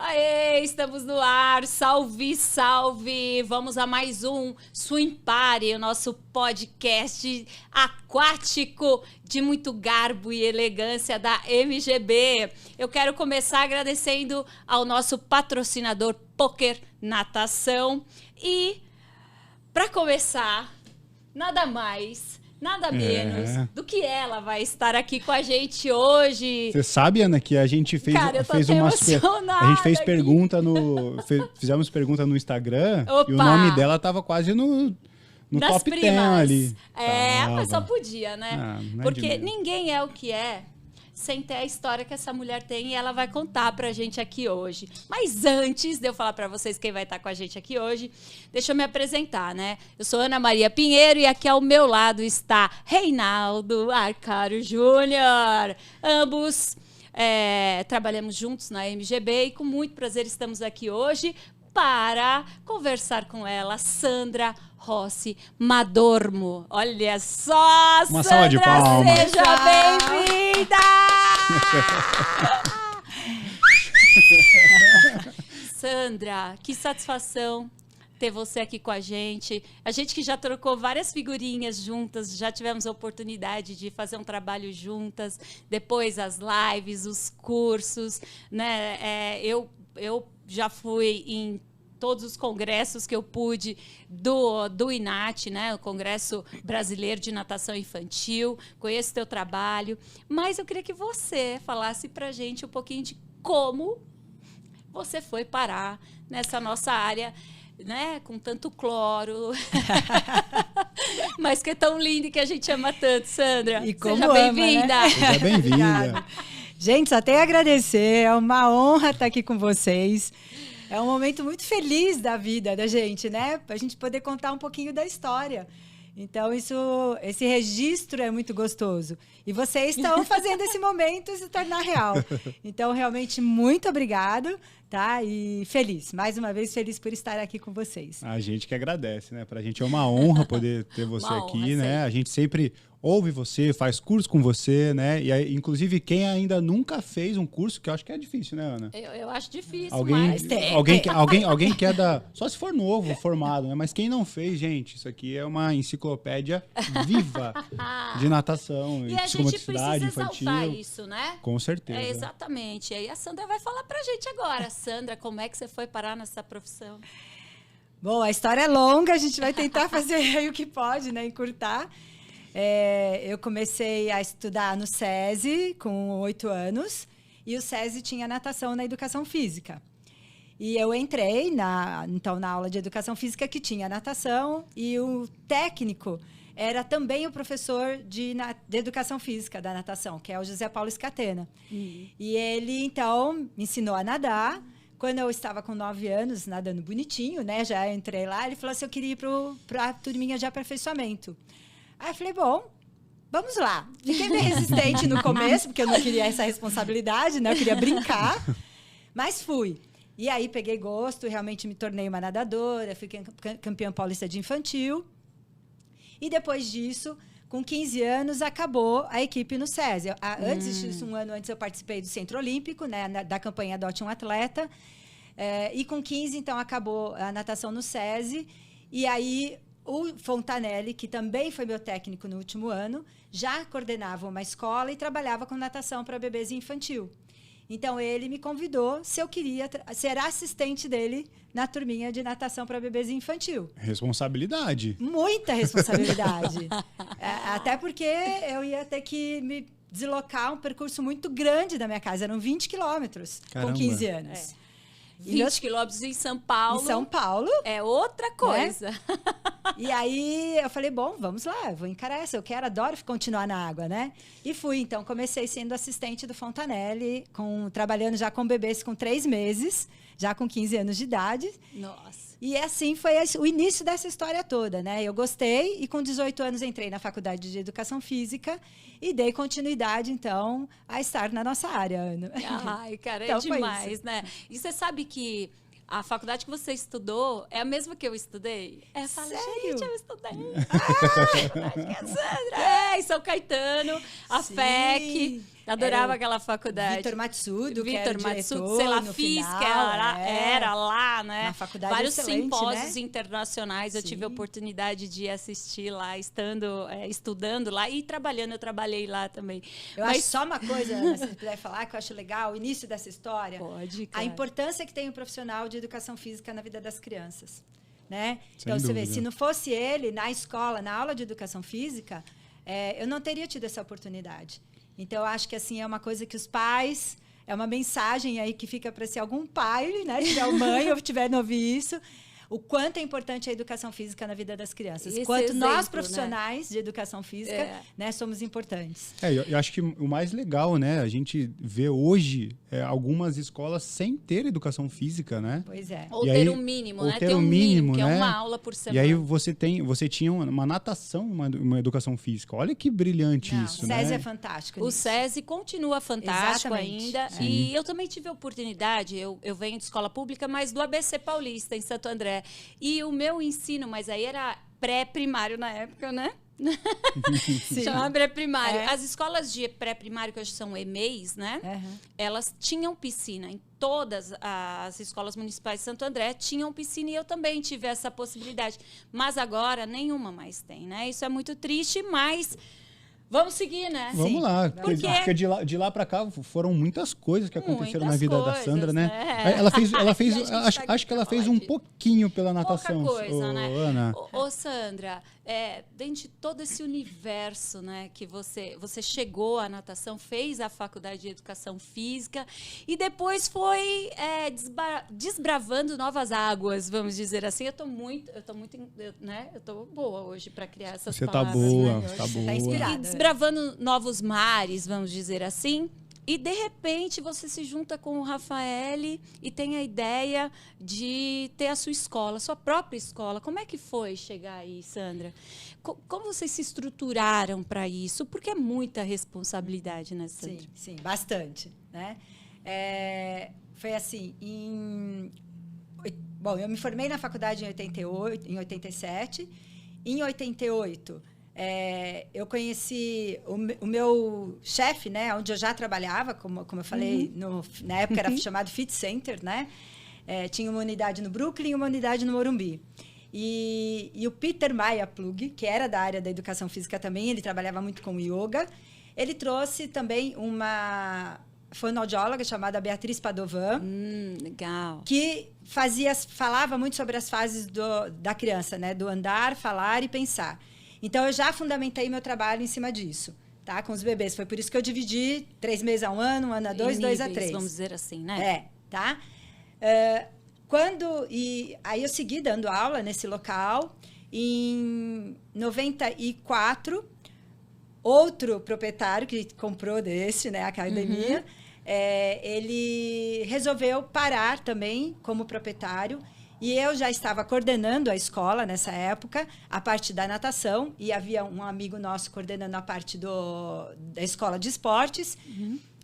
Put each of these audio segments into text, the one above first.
Aê, estamos no ar, salve, salve! Vamos a mais um Swing Party, o nosso podcast aquático de muito garbo e elegância da MGB. Eu quero começar agradecendo ao nosso patrocinador Poker Natação e, para começar, nada mais... Nada menos do que ela vai estar aqui com a gente hoje. Você sabe, Ana, que a gente fez, Cara, eu tô fez até umas emocionada a gente fez aqui. pergunta no fizemos pergunta no Instagram. Opa! E o nome dela tava quase no Das top primas. 10 ali. É, mas só Tava. podia, né? Não é Porque de menos. ninguém é o que é sem ter a história que essa mulher tem e ela vai contar pra gente aqui hoje. Mas antes de eu falar pra vocês quem vai estar com a gente aqui hoje, deixa eu me apresentar, né? Eu sou Ana Maria Pinheiro e aqui ao meu lado está Reinaldo Arcário Júnior. Ambos trabalhamos juntos na MGB e com muito prazer estamos aqui hoje para conversar com ela, Sandra Rossi Madormo. Olha só, Uma Sandra, salva de palmas. seja bem-vinda! Sandra, que satisfação ter você aqui com a gente. A gente que já trocou várias figurinhas juntas, já tivemos a oportunidade de fazer um trabalho juntas, depois as lives, os cursos, né? Eu já fui em todos os congressos que eu pude do INAT, né, o Congresso Brasileiro de Natação Infantil, conheço o teu trabalho, mas eu queria que você falasse pra gente um pouquinho de como você foi parar nessa nossa área, né, com tanto cloro, mas que é tão linda e que a gente ama tanto, Sandra. E como Seja ama, bem-vinda. né? Seja bem-vinda. Obrigada. Gente, só tenho a agradecer, é uma honra estar aqui com vocês. É um momento muito feliz da vida da gente, né? Para a gente poder contar um pouquinho da história. Então, esse registro é muito gostoso. E vocês estão fazendo esse momento se tornar real. Então, realmente, muito obrigado, tá? E feliz, mais uma vez, feliz por estar aqui com vocês. A gente que agradece, né? Pra gente é uma honra poder ter você Uma aqui, honra, né? sempre. A gente sempre ouve você, faz curso com você, né? E aí, inclusive, quem ainda nunca fez um curso, que eu acho que é difícil, né, Ana? Eu acho difícil, Alguém, mas tem. alguém quer dar. Só se for novo, formado, né? Mas quem não fez, gente, isso aqui é uma enciclopédia viva de natação E e a gente precisa psicomotricidade exaltar infantil. isso, né? Com certeza. É, exatamente. E aí a Sandra vai falar pra gente agora. Sandra, como é que você foi parar nessa profissão? Bom, a história é longa, a gente vai tentar fazer aí o que pode, né? Encurtar. Eu comecei a estudar no SESI com 8 anos e o SESI tinha natação na educação física. E eu entrei na aula de educação física que tinha natação e o técnico era também o professor de educação física da natação, que é o José Paulo Scatena. E ele, então, me ensinou a nadar. Quando eu estava com 9 anos, nadando bonitinho, né? Já entrei lá, ele falou assim, eu queria ir para a turminha de aperfeiçoamento. Aí eu falei, bom, vamos lá. Fiquei meio resistente no começo, porque eu não queria essa responsabilidade, né? Eu queria brincar, mas fui. E aí peguei gosto, realmente me tornei uma nadadora, fui campeã paulista de infantil. E depois disso, com 15 anos, acabou a equipe no SESI. Antes disso, um ano antes, eu participei do Centro Olímpico, né? Da campanha Adote um Atleta. E com 15, então, acabou a natação no SESI. E aí... O Fontanelli, que também foi meu técnico no último ano, já coordenava uma escola e trabalhava com natação para bebês e infantil. Então, ele me convidou se eu queria ser assistente dele na turminha de natação para bebês e infantil. Responsabilidade. Muita responsabilidade. Até porque eu ia ter que me deslocar um percurso muito grande da minha casa. Eram 20 quilômetros com 15 anos. 20 quilômetros em São Paulo. Em São Paulo. É outra coisa. Né? E aí eu falei, bom, vamos lá, eu vou encarar essa. Adoro continuar na água, né? E fui, então, comecei sendo assistente do Fontanelli, trabalhando já com bebês com 3 meses, já com 15 anos de idade. Nossa. E assim foi o início dessa história toda, né? Eu gostei e com 18 anos entrei na Faculdade de Educação Física e dei continuidade, então, a estar na nossa área, Ana. Ai, cara, Então, é demais, né? E você sabe que a faculdade que você estudou é a mesma que eu estudei? Fala, Sério? gente, eu estudei. Acho que é Sandra. Em São Caetano, a Sim. FEC. Adorava aquela faculdade. Vitor Matsudo, que era Vitor o Matsudo, diretor sei lá, no fiz, final, que era lá, né? Uma faculdade vários excelente, simpósios né? internacionais, eu Sim. tive a oportunidade de assistir lá, estudando lá e trabalhando, eu trabalhei lá também. Eu acho só uma coisa, Ana, se você puder falar, que eu acho legal, o início dessa história. Pode, A cara. importância que tem o profissional de educação física na vida das crianças. Né? Sem Então, você vê, dúvida. se não fosse ele na escola, na aula de educação física, eu não teria tido essa oportunidade. Então, eu acho que assim é uma coisa que os pais, é uma mensagem aí que fica para se algum pai, né, tiver mãe ou tiver no ouvir isso, o quanto é importante a educação física na vida das crianças. Esse Quanto nós, exemplo, profissionais de educação física, né, somos importantes. Eu acho que o mais legal, né? A gente vê hoje algumas escolas sem ter educação física, né? Pois é. Ou E ter aí- um mínimo, ou né? ter Ter um um mínimo, mínimo, que né? é uma aula por semana. E aí você tinha uma natação, uma educação física. Olha que brilhante Não, isso, o SESI né? é fantástico O nisso. SESI continua fantástico Exatamente. ainda. Sim. E eu também tive a oportunidade, eu venho de escola pública, mas do ABC Paulista, em Santo André. E o meu ensino, mas aí era pré-primário na época, né? Sim. Chamava pré-primário. É. As escolas de pré-primário, que hoje são EMEIs, né? Uhum. Elas tinham piscina. Em todas as escolas municipais de Santo André tinham piscina e eu também tive essa possibilidade. Mas agora nenhuma mais tem, né? Isso é muito triste, mas vamos seguir, né? Vamos Sim. lá, Por quê? porque de lá para cá foram muitas coisas que aconteceram Muitas na vida da coisas, Sandra, né? né? Ela fez, E a gente tá aqui acho que ela pra fez falar um disso. pouquinho pela Pouca natação, coisa, né? Ana. Ô, Sandra, dentro de todo esse universo, né, que você chegou à natação, fez a faculdade de educação física e depois foi desbravando novas águas, vamos dizer assim. Eu tô muito, né? Eu tô boa hoje para criar essas Você tá palavras. boa, Né? você tá Você tá boa. inspirada. E desbravando novos mares, vamos dizer assim. E, de repente, você se junta com o Rafael e tem a ideia de ter a sua escola, sua própria escola. Como é que foi chegar aí, Sandra? Como vocês se estruturaram para isso? Porque é muita responsabilidade, né, Sandra? Sim, sim, bastante, né? Foi assim, bom, eu me formei na faculdade em 87. Em 88, eu conheci o meu chefe, né, onde eu já trabalhava, como eu falei, na época era chamado Fit Center, né? Tinha uma unidade no Brooklyn e uma unidade no Morumbi. E o Peter Maia Plug, que era da área da educação física também, ele trabalhava muito com yoga, ele trouxe também uma fonoaudióloga chamada Beatriz Padovan, Legal. que falava muito sobre as fases da criança, né? Do andar, falar e pensar. Então, eu já fundamentei meu trabalho em cima disso, tá? Com os bebês. Foi por isso que eu dividi 3 meses a 1 ano, 1 ano a 2, 2 a 3. Vamos dizer assim, né? Tá? Aí eu segui dando aula nesse local. Em 94, outro proprietário que comprou desse, né, a academia, ele resolveu parar também como proprietário. E eu já estava coordenando a escola nessa época, a parte da natação, e havia um amigo nosso coordenando a parte da escola de esportes.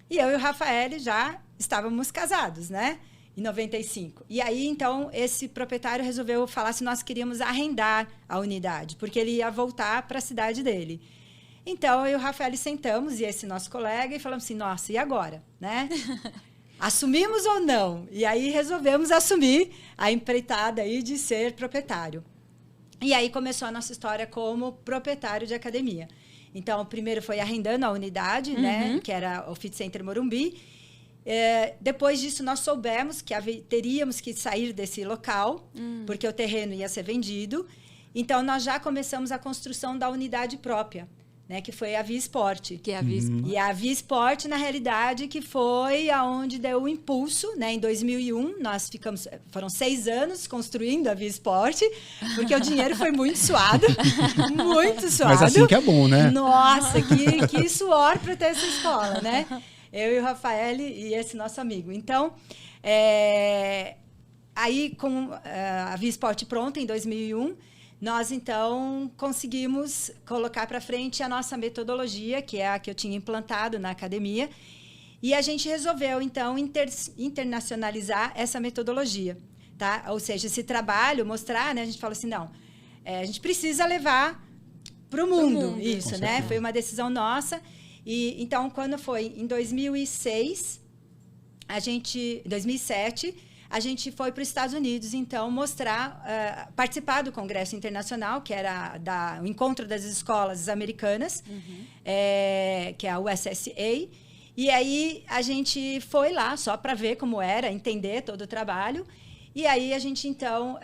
E eu e o Rafael já estávamos casados, né? Em 95. E aí, então, esse proprietário resolveu falar se nós queríamos arrendar a unidade, porque ele ia voltar para a cidade dele. Então, eu e o Rafael sentamos, e esse nosso colega, e falamos assim, nossa, e agora? Né? Assumimos ou não? E aí resolvemos assumir a empreitada aí de ser proprietário. E aí começou a nossa história como proprietário de academia. Então, o primeiro foi arrendando a unidade, né, que era o Fit Center Morumbi. Depois disso, nós soubemos que teríamos que sair desse local, porque o terreno ia ser vendido. Então, nós já começamos a construção da unidade própria, né, que foi a Via Esporte. Que é a Via Esporte. E a Via Esporte, na realidade, que foi aonde deu o impulso, né? Em 2001, foram 6 anos construindo a Via Esporte, porque o dinheiro foi muito suado, muito suado. Mas assim que é bom, né? Nossa, que suor para ter essa escola, né? Eu e o Rafael e esse nosso amigo. Então, aí com a Via Esporte pronta em 2001, nós, então, conseguimos colocar para frente a nossa metodologia, que é a que eu tinha implantado na academia, e a gente resolveu, então, internacionalizar essa metodologia, tá? Ou seja, esse trabalho, mostrar, né? A gente falou assim, não, a gente precisa levar para o mundo isso, né? Foi uma decisão nossa. E então, quando foi em 2006, 2007, a gente foi para os Estados Unidos, então, participar do Congresso Internacional, que era o Encontro das Escolas Americanas, que é a USSA. E aí, a gente foi lá só para ver como era, entender todo o trabalho. E aí, a gente, então,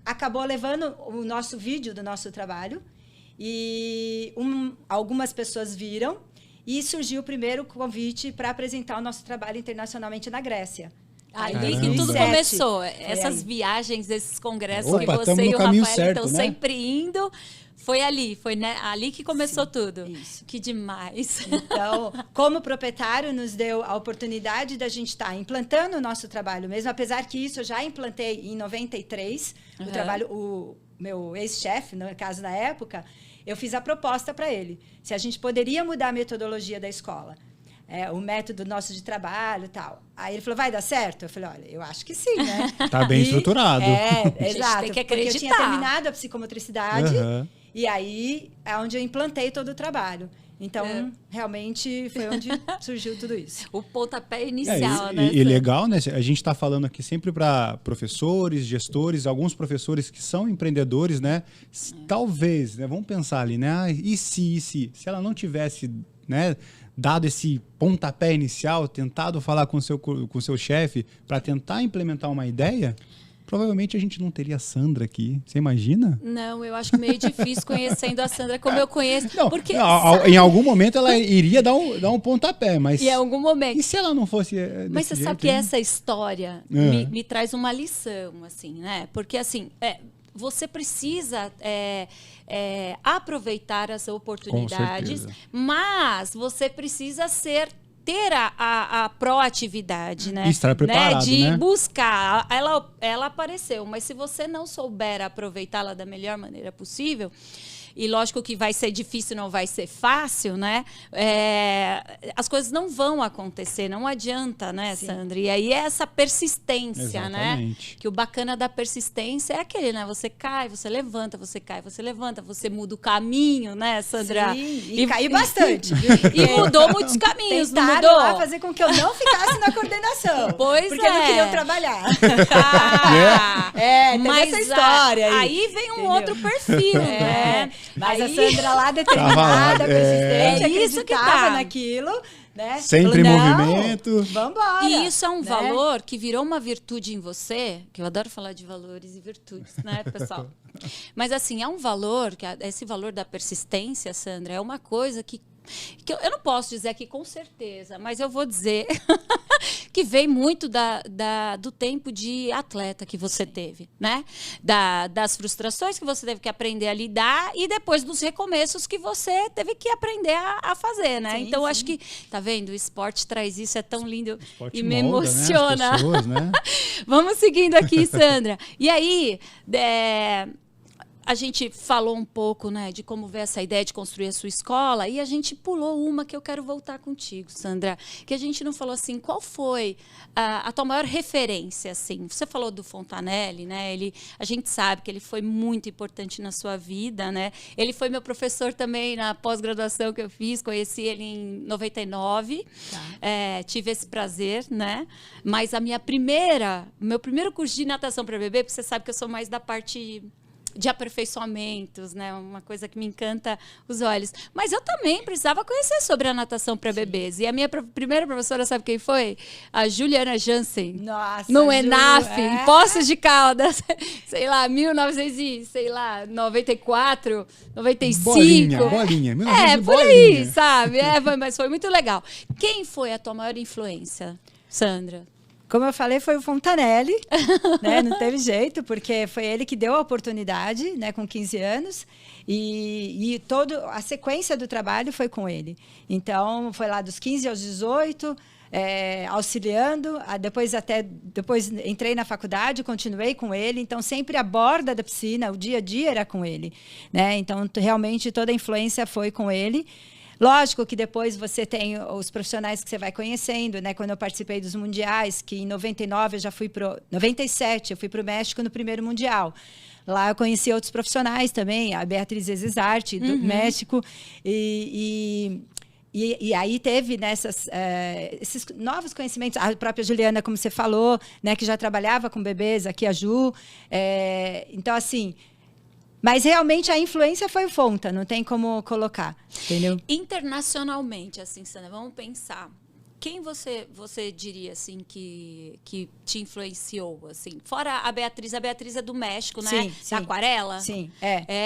acabou levando o nosso vídeo do nosso trabalho. E algumas pessoas viram. E surgiu o primeiro convite para apresentar o nosso trabalho internacionalmente na Grécia. Ali que tudo começou. Essas viagens, esses congressos que você e o Rafael estão sempre indo, foi ali, ali que começou tudo. Isso. Que demais. Então, como proprietário, nos deu a oportunidade da gente estar implantando o nosso trabalho mesmo, apesar que isso eu já implantei em 93, o trabalho, o meu ex-chefe, no caso da época, eu fiz a proposta para ele, se a gente poderia mudar a metodologia da escola. O método nosso de trabalho e tal. Aí ele falou, vai dar certo? Eu falei, olha, eu acho que sim, né? Tá bem estruturado. Exato. Tem que acreditar. Porque eu tinha terminado a psicomotricidade e aí é onde eu implantei todo o trabalho. Então, realmente, foi onde surgiu tudo isso. O pontapé inicial, né? E legal, né? A gente está falando aqui sempre para professores, gestores, alguns professores que são empreendedores, né? Talvez, né? Vamos pensar ali, né? E se ela não tivesse, né, dado esse pontapé inicial, tentado falar com o seu chefe para tentar implementar uma ideia, provavelmente a gente não teria a Sandra aqui. Você imagina? Não, eu acho meio difícil conhecendo a Sandra como eu conheço. Não, porque em algum momento ela iria dar um pontapé, mas... Em algum momento. E se ela não fosse Mas você sabe que essa história me traz uma lição, assim, né? Porque, assim, você precisa aproveitar as oportunidades, mas você precisa ter a proatividade, né? Estar preparado, de buscar. Ela apareceu, mas se você não souber aproveitá-la da melhor maneira possível, e lógico que vai ser difícil, não vai ser fácil, né? As coisas não vão acontecer, não adianta, né, Sandra? E aí é essa persistência, né? Que o bacana da persistência é aquele, né? Você cai, você levanta, você cai, você levanta, você muda o caminho, né, Sandra? Sim, e caiu bastante. E mudou muitos caminhos, não mudou? Lá fazer com que eu não ficasse na coordenação. Pois porque não queriam trabalhar. Tem essa história aí vem um outro perfil, né? Mas a Sandra lá determinada, persistente, acreditava naquilo, né? Sempre em movimento. Vambora. E isso é um valor que virou uma virtude em você, que eu adoro falar de valores e virtudes, né, pessoal? Mas, assim, é um valor, esse valor da persistência, Sandra, é uma coisa que eu não posso dizer aqui com certeza, mas eu vou dizer que vem muito do tempo de atleta que você teve, né? Das frustrações que você teve que aprender a lidar e depois dos recomeços que você teve que aprender a fazer, né? Então, sim. Acho que, tá vendo? O esporte traz isso, é tão lindo e me emociona. Né? As pessoas, né? Vamos seguindo aqui, Sandra. E aí, a gente falou um pouco, né, de como ver essa ideia de construir a sua escola e a gente pulou uma que eu quero voltar contigo, Sandra, que a gente não falou assim, qual foi a tua maior referência, assim? Você falou do Fontanelli, né? A gente sabe que ele foi muito importante na sua vida, né? Ele foi meu professor também na pós-graduação que eu fiz, conheci ele em 99, tive esse prazer, né? Mas meu primeiro curso de natação para bebê, porque você sabe que eu sou mais da parte de aperfeiçoamentos, né? Uma coisa que me encanta os olhos. Mas eu também precisava conhecer sobre a natação para bebês. E a minha primeira professora, sabe quem foi? A Juliana Jansen. Nossa, no ENAF, em Poços de Caldas. Sei lá, 1994, 95. Bolinha. Por aí, sabe? Mas foi muito legal. Quem foi a tua maior influência, Sandra? Como eu falei, foi o Fontanelli, né? Não teve jeito, porque foi ele que deu a oportunidade, né? Com 15 anos. E toda a sequência do trabalho foi com ele. Então, foi lá dos 15 aos 18, auxiliando. Depois entrei na faculdade, continuei com ele. Então, sempre a borda da piscina, o dia a dia era com ele, né? Então, realmente, toda a influência foi com ele. Lógico que depois você tem os profissionais que você vai conhecendo, né? Quando eu participei dos mundiais, que em 97 eu fui para o México no primeiro mundial. Lá eu conheci outros profissionais também, a Beatriz Ezesarte, do México. E E aí teve esses novos conhecimentos. A própria Juliana, como você falou, né, que já trabalhava com bebês, aqui a Ju. Então, assim... Mas realmente a influência foi o Fonta, não tem como colocar, entendeu? Internacionalmente, assim, Sandra, vamos pensar. Quem você diria, assim, que te influenciou, assim? Fora a Beatriz é do México, né? Sim, Da aquarela? Sim,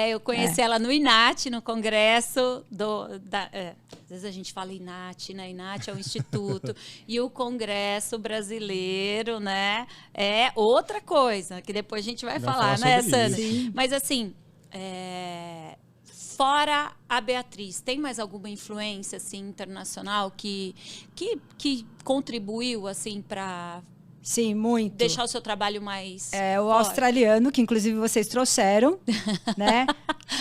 eu conheci ela no INAT, no congresso às vezes a gente fala INAT, né? INAT é o instituto. E o congresso brasileiro, né? É outra coisa, que depois a gente vai falar, né, Sandra? Mas, assim... Fora a Beatriz, tem mais alguma influência assim, internacional que contribuiu assim, para Sim, muito. deixar o seu trabalho mais o forte? australiano, que inclusive vocês trouxeram, né?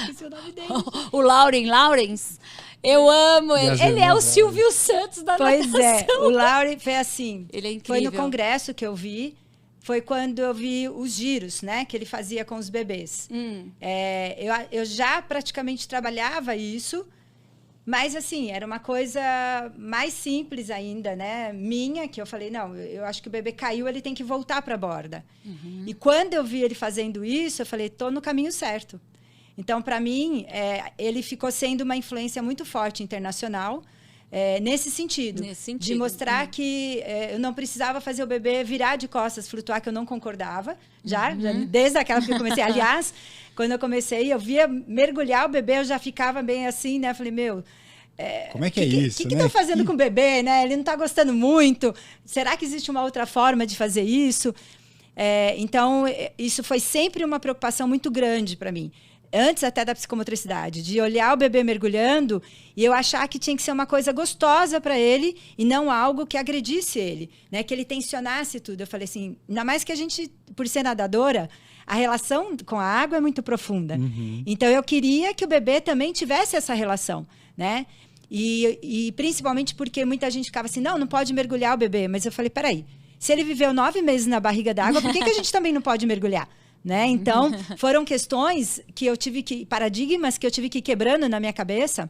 Esqueci o nome dele. O Lawrence. Eu amo ele. Ele é o Silvio Santos da natação. Pois é, o Lawrence foi assim. Ele é incrível. Foi no congresso que eu vi. Foi quando eu vi os giros, né, que ele fazia com os bebês. Eu já praticamente trabalhava isso, mas assim, era uma coisa mais simples ainda, né, minha, que eu falei, não, eu acho que o bebê caiu, ele tem que voltar para a borda. E quando eu vi ele fazendo isso, eu falei, estou no caminho certo. Então, para mim, ele ficou sendo uma influência muito forte internacional, nesse sentido, de mostrar que eu não precisava fazer o bebê virar de costas, flutuar, que eu não concordava, já desde aquela que eu comecei. Aliás, quando eu comecei, eu via mergulhar o bebê, eu já ficava bem assim, né? Falei, meu... como é que é isso? O que estão fazendo com o bebê, né? Ele não está gostando muito. Será que existe uma outra forma de fazer isso? Então, isso foi sempre uma preocupação muito grande para mim. Antes até da psicomotricidade, de olhar o bebê mergulhando e eu achar que tinha que ser uma coisa gostosa para ele e não algo que agredisse ele, né? Que ele tensionasse tudo. Eu falei assim, ainda mais que a gente, por ser nadadora, a relação com a água é muito profunda. Então, eu queria que o bebê também tivesse essa relação, né? E principalmente porque muita gente ficava assim, não pode mergulhar o bebê. Mas eu falei, peraí, se ele viveu 9 meses na barriga d'água, por que a gente também não pode mergulhar? Né? Então, foram questões que eu tive paradigmas que eu tive que ir quebrando na minha cabeça,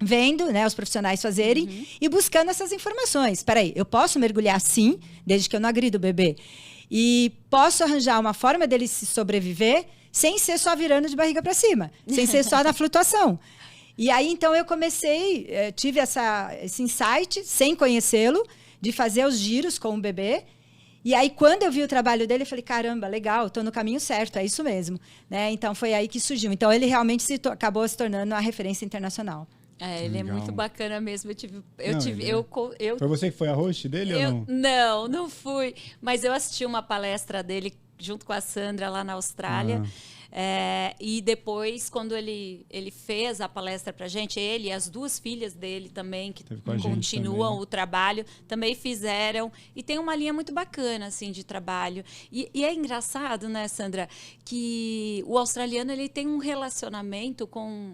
vendo, né, os profissionais fazerem e buscando essas informações. Espera aí, eu posso mergulhar sim, desde que eu não agrido o bebê. E posso arranjar uma forma dele se sobreviver sem ser só virando de barriga para cima, sem ser só na flutuação. E aí, então, eu comecei, tive esse insight, sem conhecê-lo, de fazer os giros com o bebê. E aí, quando eu vi o trabalho dele, eu falei, caramba, legal, estou no caminho certo, é isso mesmo. Né? Então, foi aí que surgiu. Então, ele realmente acabou se tornando uma referência internacional. Ele é muito bacana mesmo. Foi você que foi a host dele ou não? Não fui. Mas eu assisti uma palestra dele junto com a Sandra lá na Austrália. E depois, quando ele fez a palestra pra gente, ele e as 2 filhas dele também, que continuam o trabalho, também fizeram. E tem uma linha muito bacana, assim, de trabalho. E é engraçado, né, Sandra, que o australiano, ele tem um relacionamento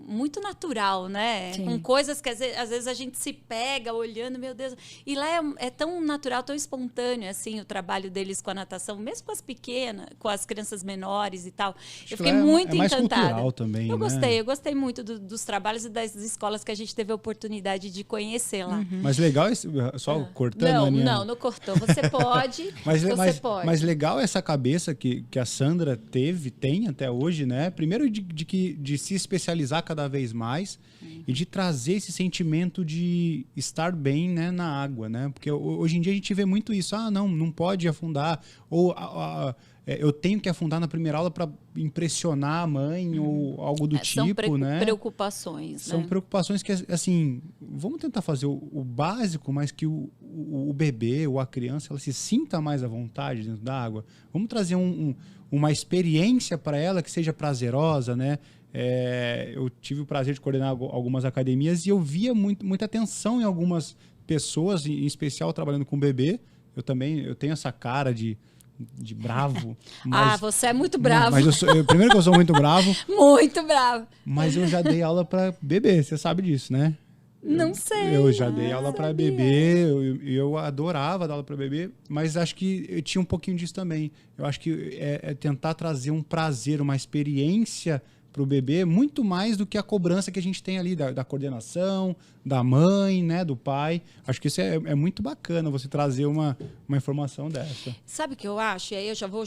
muito natural, né? Sim. Com coisas que às vezes a gente se pega olhando, meu Deus. E lá é tão natural, tão espontâneo, assim, o trabalho deles com a natação, mesmo com as pequenas, com as crianças menores e tal. Eu fiquei muito encantada. Também, eu gostei muito dos trabalhos e das escolas que a gente teve a oportunidade de conhecer lá. Mas legal, só cortando, não cortou. Você pode, mas legal essa cabeça que a Sandra tem até hoje, né? Primeiro de se especializar cada vez mais e de trazer esse sentimento de estar bem, né, na água, né? Porque hoje em dia a gente vê muito isso. Não pode afundar, ou eu tenho que afundar na primeira aula para impressionar a mãe ou algo do tipo, né? Preocupações, São preocupações que, assim, vamos tentar fazer o básico, mas que o bebê ou a criança ela se sinta mais à vontade dentro da água. Vamos trazer uma experiência para ela que seja prazerosa, né? Eu tive o prazer de coordenar algumas academias e eu via muita atenção em algumas pessoas, em especial trabalhando com bebê. Eu tenho essa cara de bravo. Mas, você é muito bravo. Mas primeiro que eu sou muito bravo. Muito bravo. Mas eu já dei aula para bebê, você sabe disso, né? Não sei. Eu já dei aula para bebê, eu adorava dar aula para bebê, mas acho que eu tinha um pouquinho disso também. Eu acho que é tentar trazer um prazer, uma experiência o bebê muito mais do que a cobrança que a gente tem ali da coordenação, da mãe, né, do pai. Acho que isso é muito bacana, você trazer uma informação dessa. Sabe o que eu acho? E aí eu já vou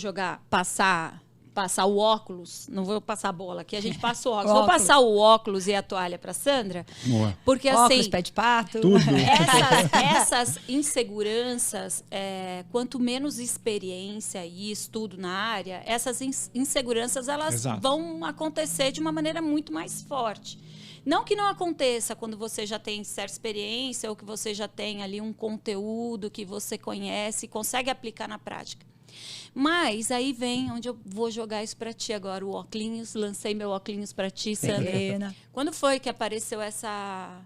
passar o óculos, não vou passar a bola aqui, a gente passa o óculos. Vou passar o óculos e a toalha para Sandra, Boa. porque óculos, assim, pé de pato. Tudo. essas inseguranças, quanto menos experiência e estudo na área, essas inseguranças elas Exato. vão acontecer de uma maneira muito mais forte. Não que não aconteça quando você já tem certa experiência ou que você já tem ali um conteúdo que você conhece e consegue aplicar na prática. Mas aí vem onde eu vou jogar isso para ti agora, o óculos. Lancei meu óculos para ti, Sandra. Quando foi que apareceu essa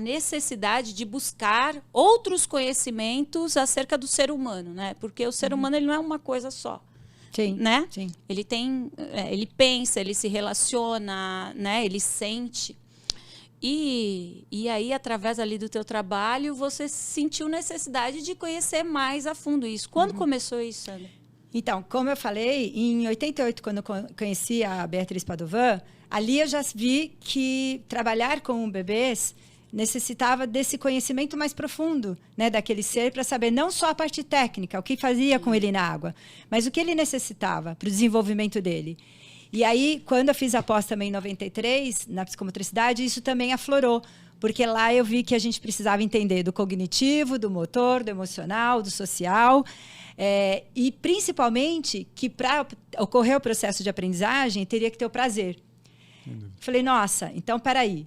necessidade de buscar outros conhecimentos acerca do ser humano, né? Porque o ser humano ele não é uma coisa só. Sim, né? sim. Ele pensa, ele se relaciona, né? Ele sente. E aí, através ali do teu trabalho, você sentiu necessidade de conhecer mais a fundo isso. Quando começou isso, Sandra? Então, como eu falei, em 88, quando eu conheci a Beatriz Padovan, ali eu já vi que trabalhar com bebês necessitava desse conhecimento mais profundo, né, daquele ser, para saber não só a parte técnica, o que fazia com ele na água, mas o que ele necessitava para o desenvolvimento dele. E aí, quando eu fiz a pós também em 93, na psicomotricidade, isso também aflorou, porque lá eu vi que a gente precisava entender do cognitivo, do motor, do emocional, do social, e principalmente que para ocorrer o processo de aprendizagem, teria que ter o prazer. Falei, nossa, então, peraí,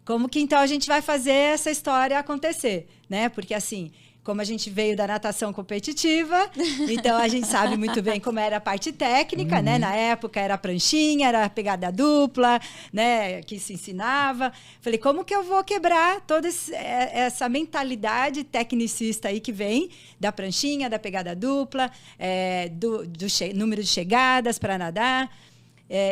como que então a gente vai fazer essa história acontecer, né? Porque assim, como a gente veio da natação competitiva, então a gente sabe muito bem como era a parte técnica, né? Na época era a pranchinha, era a pegada dupla, né? Que se ensinava. Falei, como que eu vou quebrar toda essa mentalidade tecnicista aí que vem da pranchinha, da pegada dupla, do número de chegadas para nadar.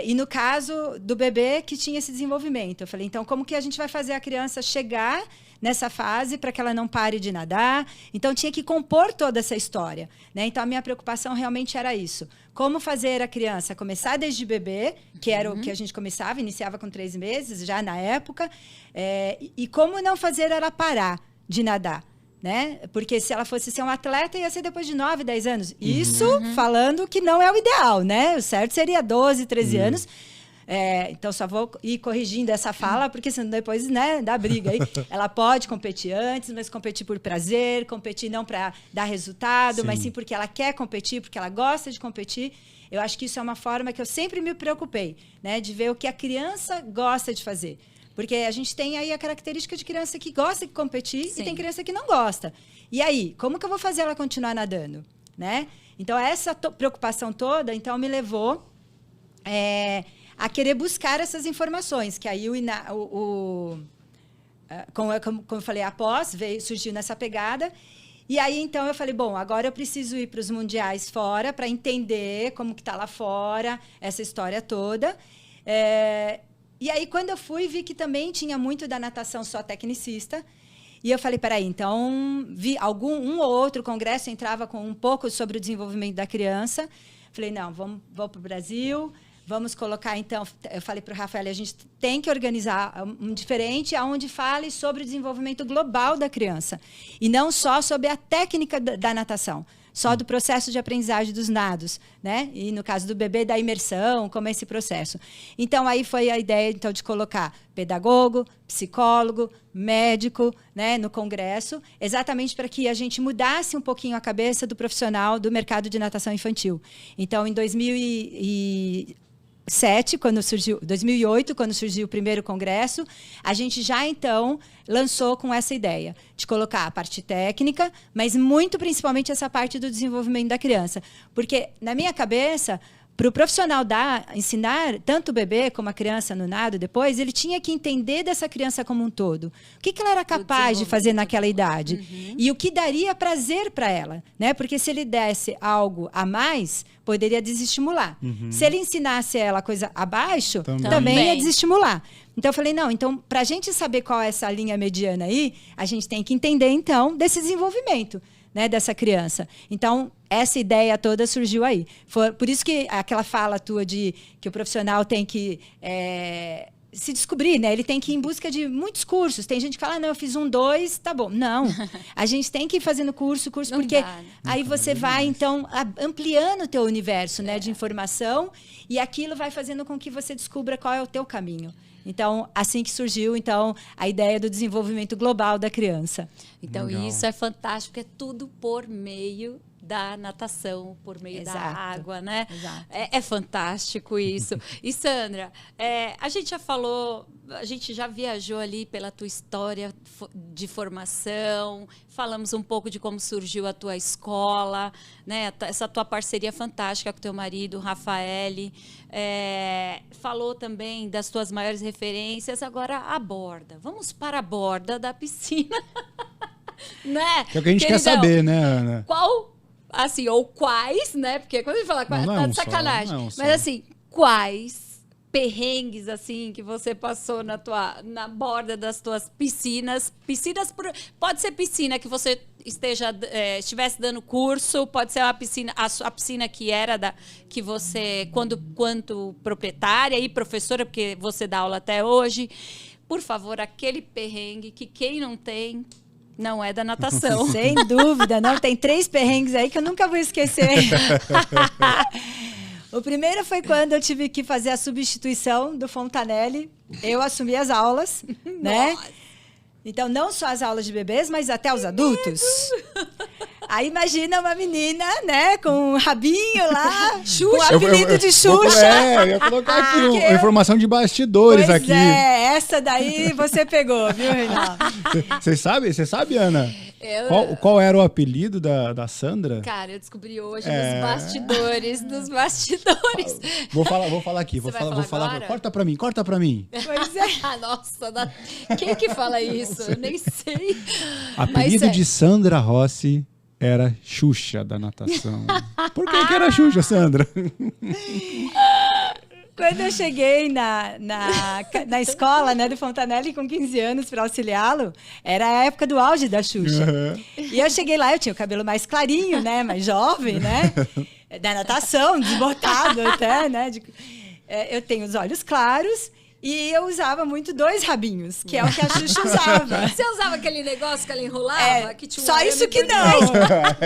E no caso do bebê que tinha esse desenvolvimento, eu falei, então como que a gente vai fazer a criança chegar nessa fase para que ela não pare de nadar? Então tinha que compor toda essa história, né? Então a minha preocupação realmente era isso. Como fazer a criança começar desde bebê, que era o que a gente iniciava com 3 meses já na época, e como não fazer ela parar de nadar. Né? Porque se ela fosse ser um atleta, ia ser depois de 9, 10 anos. Isso falando que não é o ideal, né? O certo seria 12, 13 anos. Então, só vou ir corrigindo essa fala, porque senão depois, né, dá briga aí. Ela pode competir antes, mas competir por prazer, competir não para dar resultado, mas sim porque ela quer competir, porque ela gosta de competir. Eu acho que isso é uma forma que eu sempre me preocupei, né? De ver o que a criança gosta de fazer. Porque a gente tem aí a característica de criança que gosta de competir e tem criança que não gosta. E aí, como que eu vou fazer ela continuar nadando? Né? Então, essa preocupação toda então, me levou a querer buscar essas informações. Que aí, como eu falei, a pós surgiu nessa pegada. E aí, então, eu falei, bom, agora eu preciso ir para os mundiais fora para entender como que está lá fora, essa história toda. E aí, quando eu fui, vi que também tinha muito da natação só tecnicista. E eu falei, peraí, então, vi um ou outro congresso entrava com um pouco sobre o desenvolvimento da criança. Falei, não, vamos para o Brasil, vamos colocar, então, eu falei para o Rafael, a gente tem que organizar um diferente, onde fale sobre o desenvolvimento global da criança. E não só sobre a técnica da natação. Só do processo de aprendizagem dos nados, né? E no caso do bebê, da imersão, como é esse processo. Então, aí foi a ideia então, de colocar pedagogo, psicólogo, médico, né, no congresso, exatamente para que a gente mudasse um pouquinho a cabeça do profissional do mercado de natação infantil. Então, em 2008, quando surgiu o primeiro congresso, a gente já, então, lançou com essa ideia de colocar a parte técnica, mas muito principalmente essa parte do desenvolvimento da criança. Porque, na minha cabeça, para o profissional ensinar tanto o bebê como a criança no nado depois, ele tinha que entender dessa criança como um todo. O que ela era capaz de fazer naquela idade. E o que daria prazer para ela. Né? Porque se ele desse algo a mais, poderia desestimular. Se ele ensinasse ela coisa abaixo, também ia desestimular. Então, eu falei, não, então, para a gente saber qual é essa linha mediana aí, a gente tem que entender, então, desse desenvolvimento. né, dessa criança. Então, essa ideia toda surgiu aí. Por isso que aquela fala tua de que o profissional tem que se descobrir, né? Ele tem que ir em busca de muitos cursos. Tem gente que fala, não, eu fiz 1, 2, tá bom. Não, a gente tem que ir fazendo curso, Não porque dá, né? aí você vai, então, ampliando o teu universo, né, de informação, e aquilo vai fazendo com que você descubra qual é o teu caminho. Então, assim que surgiu, então, a ideia do desenvolvimento global da criança. Então, Legal. isso é fantástico, é tudo por meio da natação, por meio da Exato. água, né? Exato. É fantástico isso. E, Sandra, a gente já falou, a gente já viajou ali pela tua história de formação, falamos um pouco de como surgiu a tua escola, né? Essa tua parceria fantástica com o teu marido, o Rafael. Falou também das tuas maiores referências. Agora, a borda. Vamos para a borda da piscina. Né? Que é o que a gente quer Queridão, saber, né, Ana? qual, assim, ou quais, né? Porque quando a gente fala quais, Não é tá um de só, sacanagem. não é um só. Mas assim, quais perrengues, assim, que você passou na borda das tuas piscinas? Pode ser piscina que você estivesse dando curso, pode ser uma piscina, a piscina que era que você, quanto proprietária e professora, porque você dá aula até hoje. Por favor, aquele perrengue que quem não tem não é da natação. Sem dúvida, não. Tem 3 perrengues aí que eu nunca vou esquecer. O primeiro foi quando eu tive que fazer a substituição do Fontanelli. Eu assumi as aulas, né? Então, não só as aulas de bebês, mas até os adultos. Aí imagina uma menina, né, com um rabinho lá, com o apelido de Xuxa. Eu ia colocar aqui uma informação de bastidores Pois aqui. essa daí você pegou, viu, Reinaldo? Você sabe, Ana? Qual era o apelido da Sandra? Cara, eu descobri hoje nos bastidores, dos bastidores. Vou falar aqui. Você vai falar agora? Corta pra mim. Pois é. Ah, nossa, quem que fala isso? Eu nem sei. Apelido de Sandra Rossi era Xuxa da natação. Por que era Xuxa, Sandra? Quando eu cheguei na escola, né, do Fontanelli com 15 anos para auxiliá-lo, era a época do auge da Xuxa. Uhum. E eu cheguei lá, eu tinha o cabelo mais clarinho, né, mais jovem, né, da natação, desbotado até, né. Eu tenho os olhos claros e eu usava muito 2 rabinhos, que é o que a Xuxa usava. Você usava aquele negócio que ela enrolava? Que tinha um só arame isso que por não. dentro?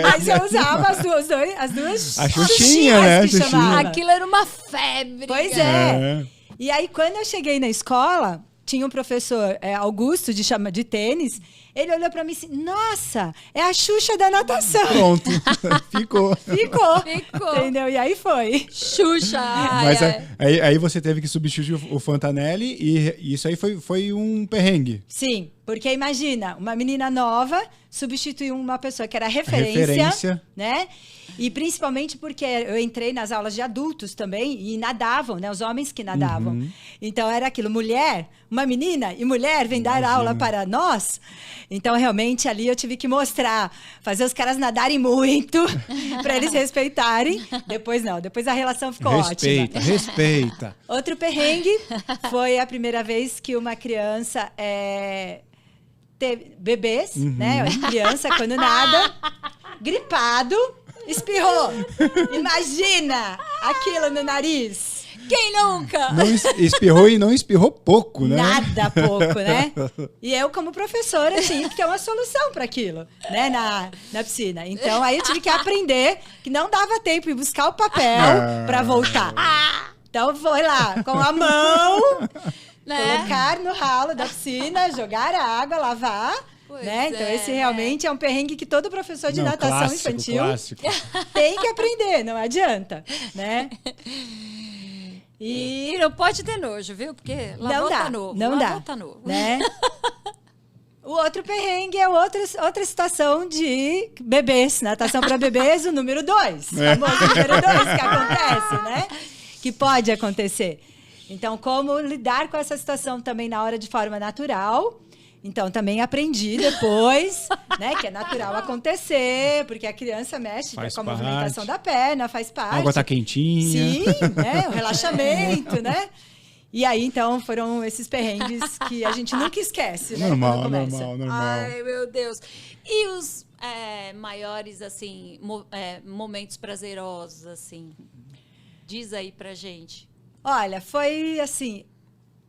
Mas eu usava as duas A Xuxinha, Xuxinhas né, que Xuxinha. chamava. Aquilo era uma febre. Pois cara. é. E aí, quando eu cheguei na escola, tinha um professor, Augusto, de tênis. Ele olhou pra mim assim, nossa, é a Xuxa da natação. Pronto, ficou. Ficou. Ficou. Entendeu? E aí foi. Xuxa. Mas aí você teve que substituir o Fontanelli e isso aí foi um perrengue. Sim, porque imagina, uma menina nova substituir uma pessoa que era referência, né? E principalmente porque eu entrei nas aulas de adultos também e nadavam, né? Os homens que nadavam. Uhum. Então era aquilo, uma menina e mulher vem dar aula para nós. Então realmente ali eu tive que mostrar, fazer os caras nadarem muito para eles respeitarem. Depois a relação ficou ótima. Respeita. Outro perrengue foi a primeira vez que uma criança teve bebês, né? Criança quando nada, gripado, espirrou. Imagina aquilo no nariz. Quem nunca? Não espirrou e não espirrou pouco, né? Nada pouco, né? E eu, como professora, tinha que ter uma solução para aquilo, né? Na piscina. Então, aí eu tive que aprender que não dava tempo de buscar o papel para voltar. Então, foi lá, com a mão, Né? colocar no ralo da piscina, jogar a água, lavar. Pois Né? Então, é, esse realmente é um perrengue que todo professor de natação infantil Clássico. tem que aprender, não adianta, né? E não pode ter nojo, viu? Porque lavou tá novo. Não lavou dá, tá novo. né? O outro perrengue é outra situação de bebês, natação para bebês, o número 2. O famoso número 2 que acontece, né? Que pode acontecer. Então, como lidar com essa situação também na hora de forma natural. Então, também aprendi depois, né? Que é natural acontecer, porque a criança mexe com a movimentação da perna, faz parte. A água tá quentinha. Sim, né? O relaxamento, né? E aí, então, foram esses perrengues que a gente nunca esquece, né? Normal. Ai, meu Deus. E os maiores, assim, momentos prazerosos, assim? Diz aí pra gente. Olha, foi assim...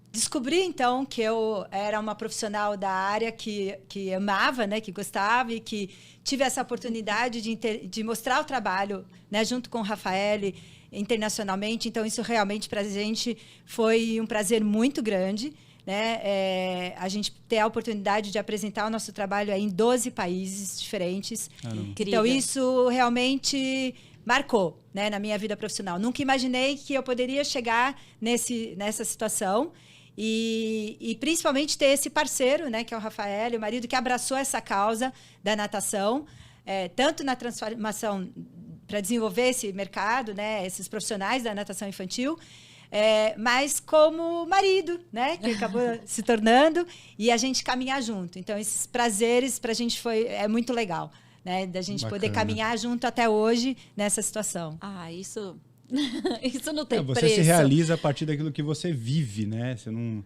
Descobri, então, que eu era uma profissional da área que amava, né, que gostava e que tive essa oportunidade de mostrar o trabalho, né, junto com o Rafael internacionalmente. Então, isso realmente para a gente foi um prazer muito grande, né? A gente ter a oportunidade de apresentar o nosso trabalho em 12 países diferentes. Então, isso realmente marcou, né, na minha vida profissional. Nunca imaginei que eu poderia chegar nessa situação. E principalmente ter esse parceiro, né, que é o Rafael, o marido, que abraçou essa causa da natação, tanto na transformação para desenvolver esse mercado, né, esses profissionais da natação infantil, mas como marido, né, que acabou se tornando, e a gente caminhar junto. Então, esses prazeres para a gente é muito legal, né, da gente poder caminhar junto até hoje nessa situação. Ah, isso não tem você preço. Se realiza a partir daquilo que você vive, né? Você não,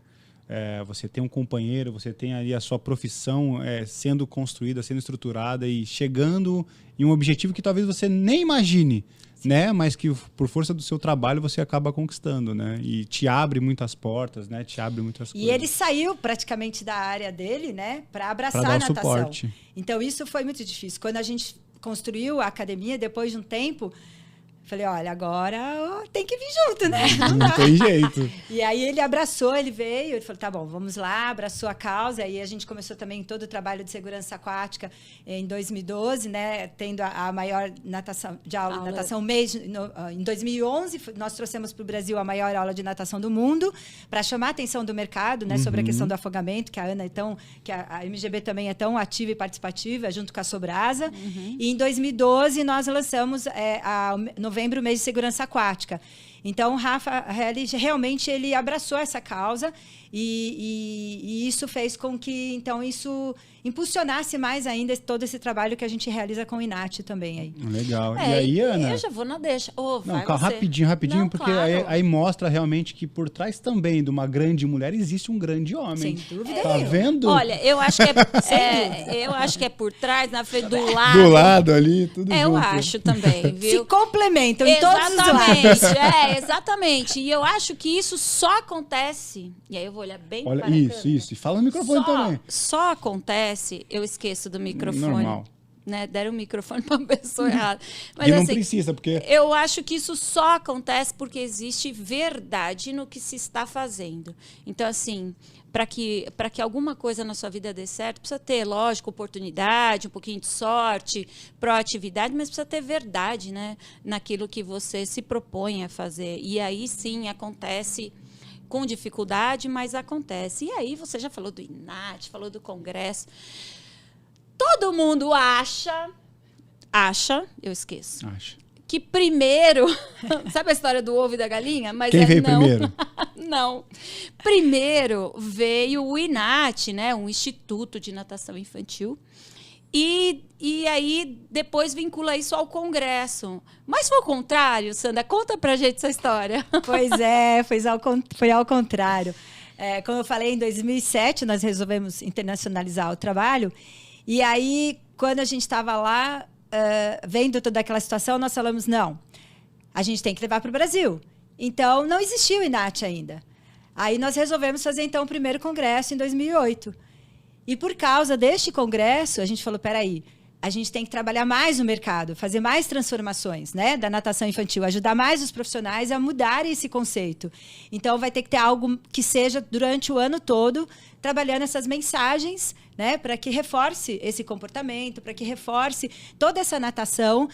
você tem um companheiro, você tem ali a sua profissão sendo construída, sendo estruturada e chegando em um objetivo que talvez você nem imagine, né? Mas que por força do seu trabalho você acaba conquistando, né? E te abre muitas portas, né? Te abre muitas coisas. E ele saiu praticamente da área dele, né? Para abraçar a natação. Suporte. Então isso foi muito difícil. Quando a gente construiu a academia, depois de um tempo, falei, olha, agora tem que vir junto, né? Não tem jeito. E aí ele abraçou, ele veio, ele falou, tá bom, vamos lá, abraçou a causa. E a gente começou também todo o trabalho de segurança aquática em 2012, né? Tendo a maior natação de aula de natação mês. Em 2011, nós trouxemos para o Brasil a maior aula de natação do mundo, para chamar a atenção do mercado, né? Sobre a questão do afogamento, que a Ana que a MGB também é tão ativa e participativa, junto com a Sobrasa. E em 2012, nós lançamos novembro, mês de segurança aquática. Então, o Rafa realmente ele abraçou essa causa e isso fez com que, então, isso impulsionasse mais ainda todo esse trabalho que a gente realiza com o INAT também. Aí. Legal. E aí, Ana? Eu já vou na deixa. Não, rapidinho, não, porque claro. aí mostra realmente que por trás também de uma grande mulher existe um grande homem. Sem dúvida. Tá vendo? Olha, eu acho que eu acho que é por trás, na frente, do lado. Do lado ali, tudo Eu junto. acho também, viu? Se complementam em todos os lados. Exatamente. E eu acho que isso só acontece. E aí eu vou olhar bem para a câmera. Isso. Fala no microfone também. Só acontece, eu esqueço do microfone. Normal. Né? Deram o microfone para a pessoa errada. Mas e não assim, precisa, porque... Eu acho que isso só acontece porque existe verdade no que se está fazendo. Então, assim, para que alguma coisa na sua vida dê certo, precisa ter, lógico, oportunidade, um pouquinho de sorte, proatividade, mas precisa ter verdade, né? Naquilo que você se propõe a fazer. E aí, sim, acontece com dificuldade, mas acontece. E aí, você já falou do INAT, falou do Congresso. Todo mundo acha, eu esqueço. Que primeiro, sabe a história do ovo e da galinha? Mas quem veio primeiro? Não. Primeiro veio o INAT, né, um Instituto de Natação Infantil, e aí depois vincula isso ao Congresso. Mas foi o contrário, Sandra? Conta pra gente essa história. Pois foi ao contrário. Como eu falei, em 2007 nós resolvemos internacionalizar o trabalho. E aí, quando a gente estava lá, vendo toda aquela situação, nós falamos, não, a gente tem que levar para o Brasil. Então, não existia o INAT ainda. Aí, nós resolvemos fazer, então, o primeiro congresso em 2008. E, por causa deste congresso, a gente falou, peraí, a gente tem que trabalhar mais no mercado, fazer mais transformações, né, da natação infantil, ajudar mais os profissionais a mudarem esse conceito. Então, vai ter que ter algo que seja, durante o ano todo, trabalhando essas mensagens, né, para que reforce esse comportamento, para que reforce toda essa natação,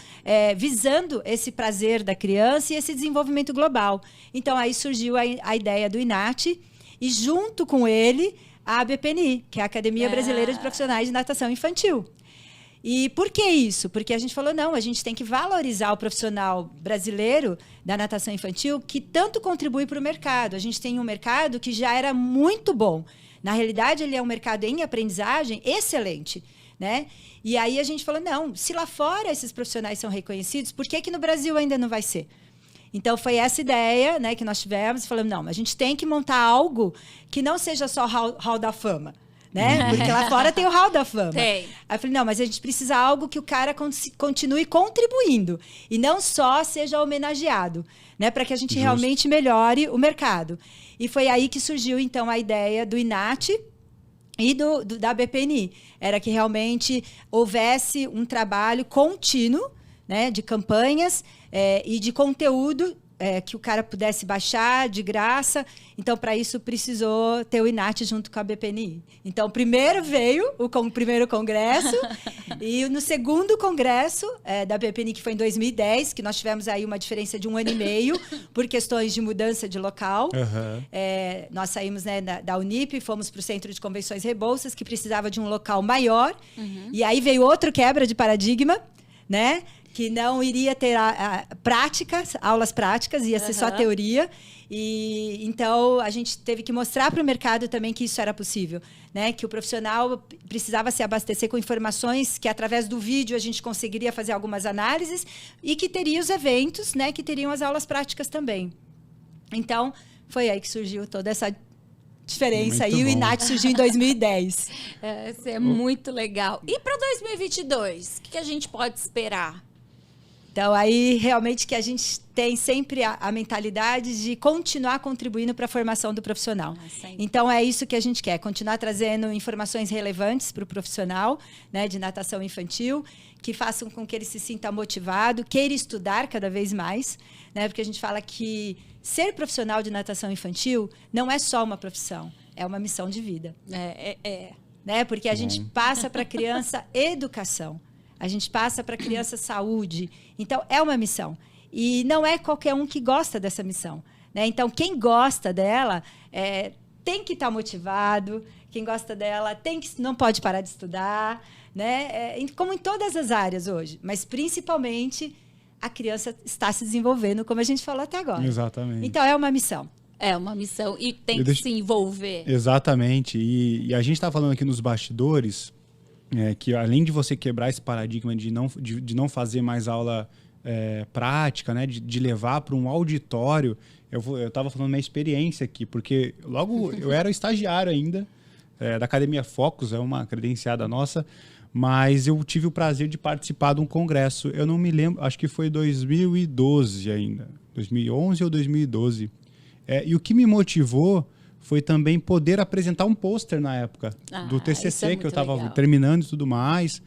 visando esse prazer da criança e esse desenvolvimento global. Então, aí surgiu a ideia do INAT e, junto com ele, a ABPNI, que é a Academia Brasileira de Profissionais de Natação Infantil. E por que isso? Porque a gente falou, não, a gente tem que valorizar o profissional brasileiro da natação infantil que tanto contribui para o mercado. A gente tem um mercado que já era muito bom. Na realidade, ele é um mercado em aprendizagem excelente, né? E aí a gente falou, não, se lá fora esses profissionais são reconhecidos, por que no Brasil ainda não vai ser? Então, foi essa ideia, né, que nós tivemos. E falamos, não, a gente tem que montar algo que não seja só hall da fama. Né? Porque lá fora tem o hall da fama. Tem. Aí eu falei, não, mas a gente precisa de algo que o cara continue contribuindo. E não só seja homenageado. Né? Para que a gente realmente melhore o mercado. E foi aí que surgiu, então, a ideia do INAT e da BPNI. Era que realmente houvesse um trabalho contínuo, né, de campanhas e de conteúdo que o cara pudesse baixar de graça. Então, para isso, precisou ter o INAT junto com a BPNI. Então, primeiro veio o primeiro congresso e no segundo congresso da BPNI, que foi em 2010, que nós tivemos aí uma diferença de 1 ano e meio por questões de mudança de local. Nós saímos, né, da Unip, fomos para o Centro de Convenções Rebouças, que precisava de um local maior. E aí veio outro quebra de paradigma, né? Que não iria ter aulas práticas, ia ser só teoria. E então a gente teve que mostrar para o mercado também que isso era possível, né? Que o profissional precisava se abastecer com informações que através do vídeo a gente conseguiria fazer algumas análises e que teria os eventos, né? Que teriam as aulas práticas também. Então foi aí que surgiu toda essa diferença aí. O INAT surgiu em 2010. Isso é muito legal. E para 2022, o que a gente pode esperar? Então, aí, realmente, que a gente tem sempre a mentalidade de continuar contribuindo para a formação do profissional. Então, é isso que a gente quer, continuar trazendo informações relevantes para o profissional, né, de natação infantil, que façam com que ele se sinta motivado, queira estudar cada vez mais, né, porque a gente fala que ser profissional de natação infantil não é só uma profissão, é uma missão de vida. Né, porque a gente passa para a criança educação. A gente passa para a criança saúde. Então, é uma missão. E não é qualquer um que gosta dessa missão. Né? Então, quem gosta dela tem que estar motivado. Quem gosta dela não pode parar de estudar. Né? Como em todas as áreas hoje. Mas, principalmente, a criança está se desenvolvendo, como a gente falou até agora. Exatamente. Então, é uma missão. É uma missão e tem que se envolver. Exatamente. E a gente está falando aqui nos bastidores... que além de você quebrar esse paradigma de não fazer mais aula prática, né, de levar para um auditório, eu estava falando minha experiência aqui, porque logo eu era estagiário ainda, da Academia Focus, é uma credenciada nossa, mas eu tive o prazer de participar de um congresso, eu não me lembro, acho que foi 2012 ainda, 2011 ou 2012. E o que me motivou foi também poder apresentar um pôster na época do TCC, que eu estava terminando e tudo mais.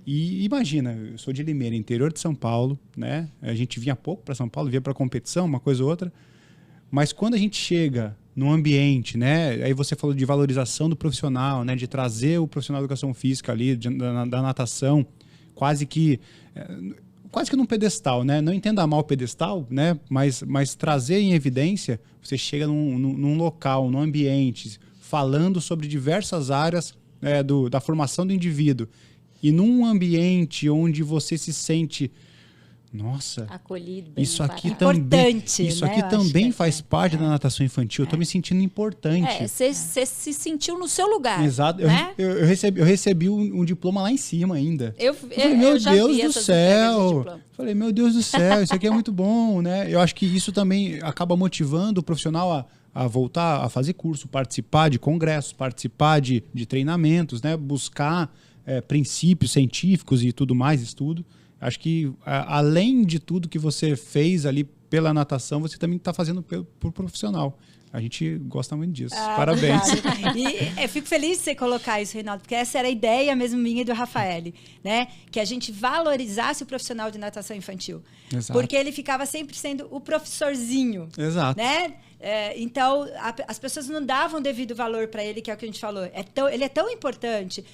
E imagina, eu sou de Limeira, interior de São Paulo, né? A gente vinha pouco para São Paulo, vinha para competição, uma coisa ou outra. Mas quando a gente chega no ambiente, né? Aí você falou de valorização do profissional, né? De trazer o profissional de educação física ali, da natação, quase que num pedestal, né? Não entenda mal o pedestal, né? Mas trazer em evidência, você chega num local, num ambiente, falando sobre diversas áreas da formação do indivíduo. E num ambiente onde você se sente... Nossa, acolhido, isso aqui também faz parte da natação infantil. Eu estou me sentindo importante. Você se sentiu no seu lugar. Exato. Né? Eu recebi um diploma lá em cima ainda. Eu falei, meu Deus do céu. Falei, meu Deus do céu, isso aqui é muito bom, né? Eu acho que isso também acaba motivando o profissional a voltar a fazer curso, participar de congressos, participar de treinamentos, né? Buscar princípios científicos e tudo mais, estudo. Acho que, além de tudo que você fez ali pela natação, você também está fazendo por profissional. A gente gosta muito disso. Parabéns. E eu fico feliz de você colocar isso, Reinaldo, porque essa era a ideia mesmo minha e do Rafael, né? Que a gente valorizasse o profissional de natação infantil. Exato. Porque ele ficava sempre sendo o professorzinho. Exato. Né? Então, as pessoas não davam devido valor para ele, que é o que a gente falou. Ele é tão importante.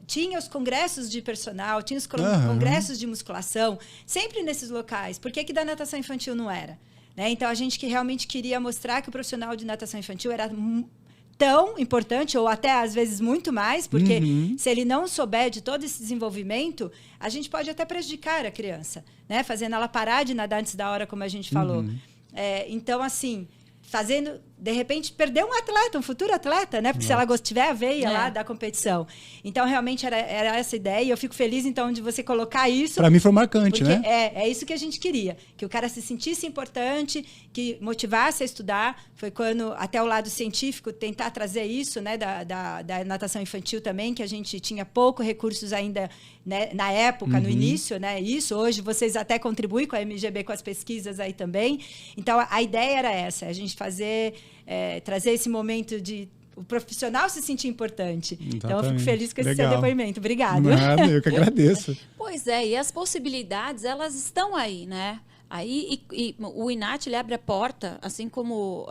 Tinha os congressos de personal, tinha os congressos de musculação, sempre nesses locais. Por que da natação infantil não era? Né? Então, a gente que realmente queria mostrar que o profissional de natação infantil era tão importante, ou até às vezes muito mais, porque se ele não souber de todo esse desenvolvimento, a gente pode até prejudicar a criança, né? Fazendo ela parar de nadar antes da hora, como a gente falou. Então, assim, de repente, perder um atleta, um futuro atleta, né? Porque se ela tiver a veia lá da competição. Então, realmente, era essa ideia. E eu fico feliz, então, de você colocar isso. Para mim foi marcante, né? É isso que a gente queria. Que o cara se sentisse importante, que motivasse a estudar. Foi quando, até o lado científico, tentar trazer isso, né? Da natação infantil também, que a gente tinha pouco recursos ainda, né, na época, no início, né? Isso, hoje, vocês até contribuem com a MGB, com as pesquisas aí também. Então, a ideia era essa, a gente trazer esse momento de o profissional se sentir importante. Exatamente. Então, eu fico feliz com esse seu depoimento. Obrigada. Nada, eu que agradeço. Pois é, e as possibilidades, elas estão aí, né? Aí, e o INAT, ele abre a porta, assim como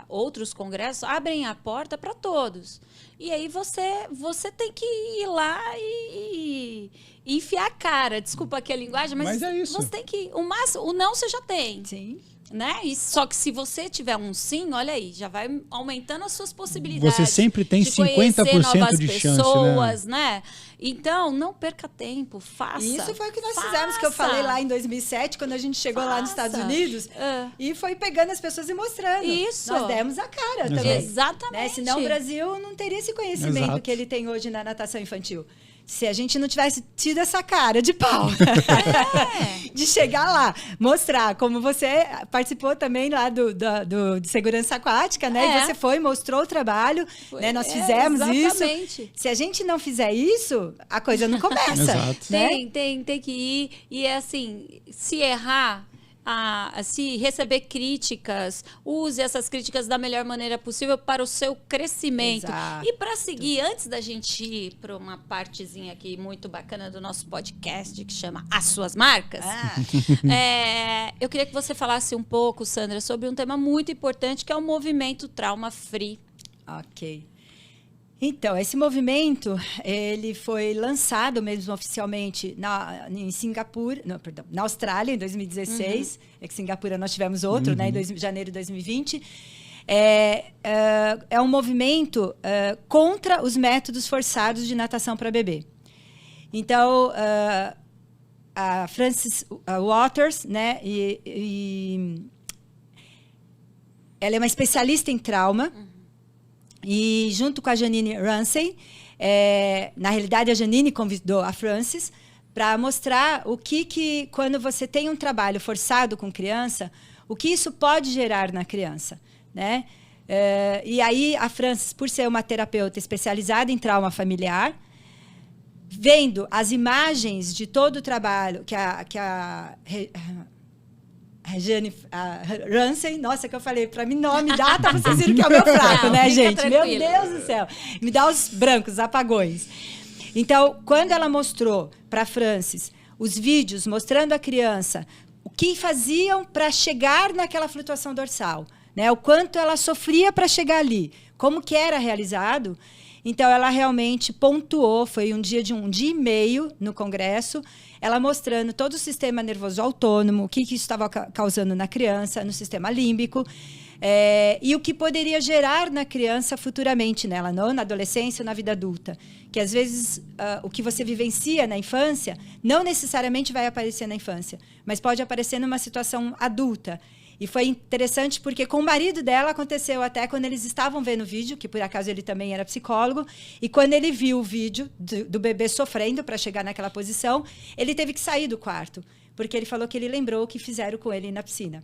outros congressos, abrem a porta para todos. E aí você tem que ir lá e enfiar a cara. Desculpa aqui a linguagem, mas é isso. Você tem que... O não você já tem. Sim. Né? E só que se você tiver um sim, olha aí, já vai aumentando as suas possibilidades. Você sempre tem 50% de pessoas, chance, né? Então, não perca tempo, faça. Isso foi o que nós fizemos, que eu falei lá em 2007, quando a gente chegou lá nos Estados Unidos, e foi pegando as pessoas e mostrando. Isso. Nós demos a cara também. Exatamente. Né? Senão o Brasil não teria esse conhecimento que ele tem hoje na natação infantil. Se a gente não tivesse tido essa cara de pau de chegar lá, mostrar, como você participou também lá de segurança aquática, né? E você foi, mostrou o trabalho, né? Nós fizemos isso. Se a gente não fizer isso, a coisa não começa. Exato. Né? Tem que ir. E assim, se errar, se receber críticas, use essas críticas da melhor maneira possível para o seu crescimento. Exato. E para seguir, antes da gente ir para uma partezinha aqui muito bacana do nosso podcast, que chama As Suas Marcas, eu queria que você falasse um pouco, Sandra, sobre um tema muito importante, que é o movimento Trauma Free. Ok. Então, esse movimento, ele foi lançado mesmo oficialmente em Singapura, na Austrália, em 2016. É que Singapura nós tivemos outro, né, em janeiro de 2020. É um movimento contra os métodos forçados de natação para bebê. Então, a Frances Waters, né, ela é uma especialista em trauma. E junto com a Janine Ramsey, na realidade a Janine convidou a Frances para mostrar o que quando você tem um trabalho forçado com criança, o que isso pode gerar na criança, né? E aí a Frances, por ser uma terapeuta especializada em trauma familiar, vendo as imagens de todo o trabalho que a Regiane Ramsey, nossa, que eu falei, para mim nome, data, vocês viram que é o meu fraco, né, gente? Tranquilo. Meu Deus do céu. Me dá os brancos, apagões. Então, quando ela mostrou para Frances os vídeos mostrando a criança o que faziam para chegar naquela flutuação dorsal, né? O quanto ela sofria para chegar ali, como que era realizado, então ela realmente pontuou, foi um dia e meio no congresso, ela mostrando todo o sistema nervoso autônomo, o que isso estava causando na criança, no sistema límbico, e o que poderia gerar na criança futuramente, nela, não na adolescência ou na vida adulta. Que, às vezes, o que você vivencia na infância não necessariamente vai aparecer na infância, mas pode aparecer numa situação adulta. E foi interessante porque com o marido dela aconteceu até quando eles estavam vendo o vídeo, que por acaso ele também era psicólogo, e quando ele viu o vídeo do bebê sofrendo para chegar naquela posição, ele teve que sair do quarto, porque ele falou que ele lembrou o que fizeram com ele na piscina.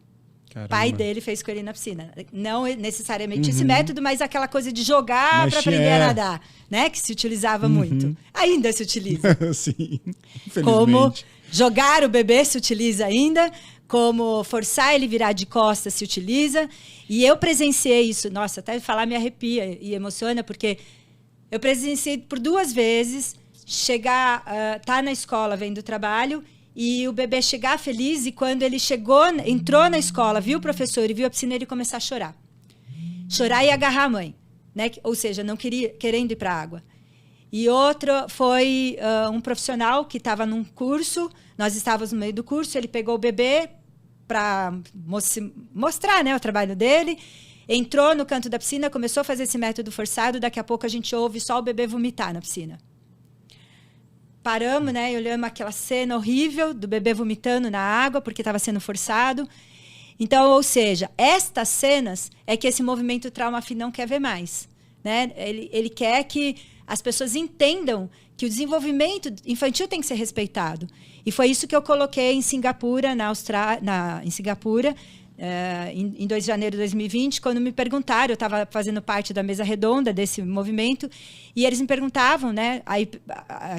O pai dele fez com ele na piscina. Não necessariamente esse método, mas aquela coisa de jogar para aprender a nadar, né? Que se utilizava muito. Ainda se utiliza. Sim, como jogar o bebê se utiliza ainda, como forçar ele virar de costas se utiliza. E eu presenciei isso. Nossa, até falar me arrepia e emociona, porque eu presenciei por 2 vezes chegar, tá na escola vendo o trabalho, e o bebê chegar feliz, e quando ele entrou na escola, viu o professor e viu a piscina, ele começar a chorar. Chorar e agarrar a mãe, né? Ou seja, não querendo ir para a água. E outro foi um profissional que estava num curso, nós estávamos no meio do curso, ele pegou o bebê para mostrar, né, o trabalho dele, entrou no canto da piscina, começou a fazer esse método forçado, daqui a pouco a gente ouve só o bebê vomitar na piscina. Paramos, né, e olhamos aquela cena horrível do bebê vomitando na água, porque estava sendo forçado. Então, ou seja, estas cenas é que esse movimento Trauma Free não quer ver mais. Né? Ele quer que as pessoas entendam que o desenvolvimento infantil tem que ser respeitado. E foi isso que eu coloquei em Singapura, em Singapura, em 2 de janeiro de 2020, quando me perguntaram, eu estava fazendo parte da mesa redonda desse movimento, e eles me perguntavam, né? Aí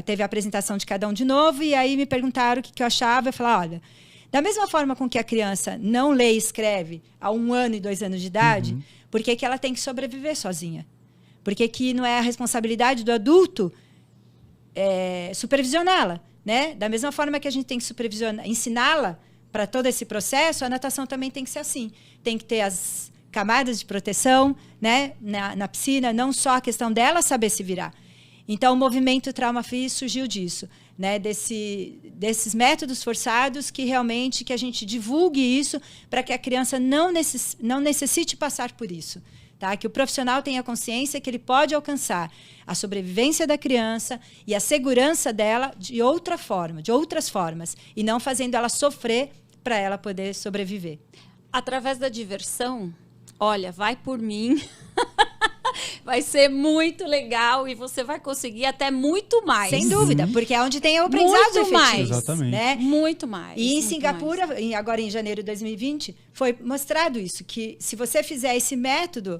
teve a apresentação de cada um de novo, e aí me perguntaram o que eu achava. Eu falei, olha, da mesma forma com que a criança não lê e escreve há 1 ano e 2 anos de idade, por que ela tem que sobreviver sozinha? Por que não é a responsabilidade do adulto supervisioná-la? Né? Da mesma forma que a gente tem que supervisionar, ensiná-la para todo esse processo, a natação também tem que ser assim. Tem que ter as camadas de proteção, né? na piscina, não só a questão dela saber se virar. Então, o movimento Trauma Free surgiu disso, né? Desses métodos forçados que realmente que a gente divulgue isso para que a criança não necessite passar por isso. Tá? Que o profissional tenha consciência que ele pode alcançar a sobrevivência da criança e a segurança dela de outras formas, e não fazendo ela sofrer para ela poder sobreviver. Através da diversão, olha, vai por mim, vai ser muito legal e você vai conseguir até muito mais. Sem dúvida, porque é onde tem o aprendizado efetivo. Mais. Exatamente. Né? Muito mais. E em Singapura, agora em janeiro de 2020, foi mostrado isso, que se você fizer esse método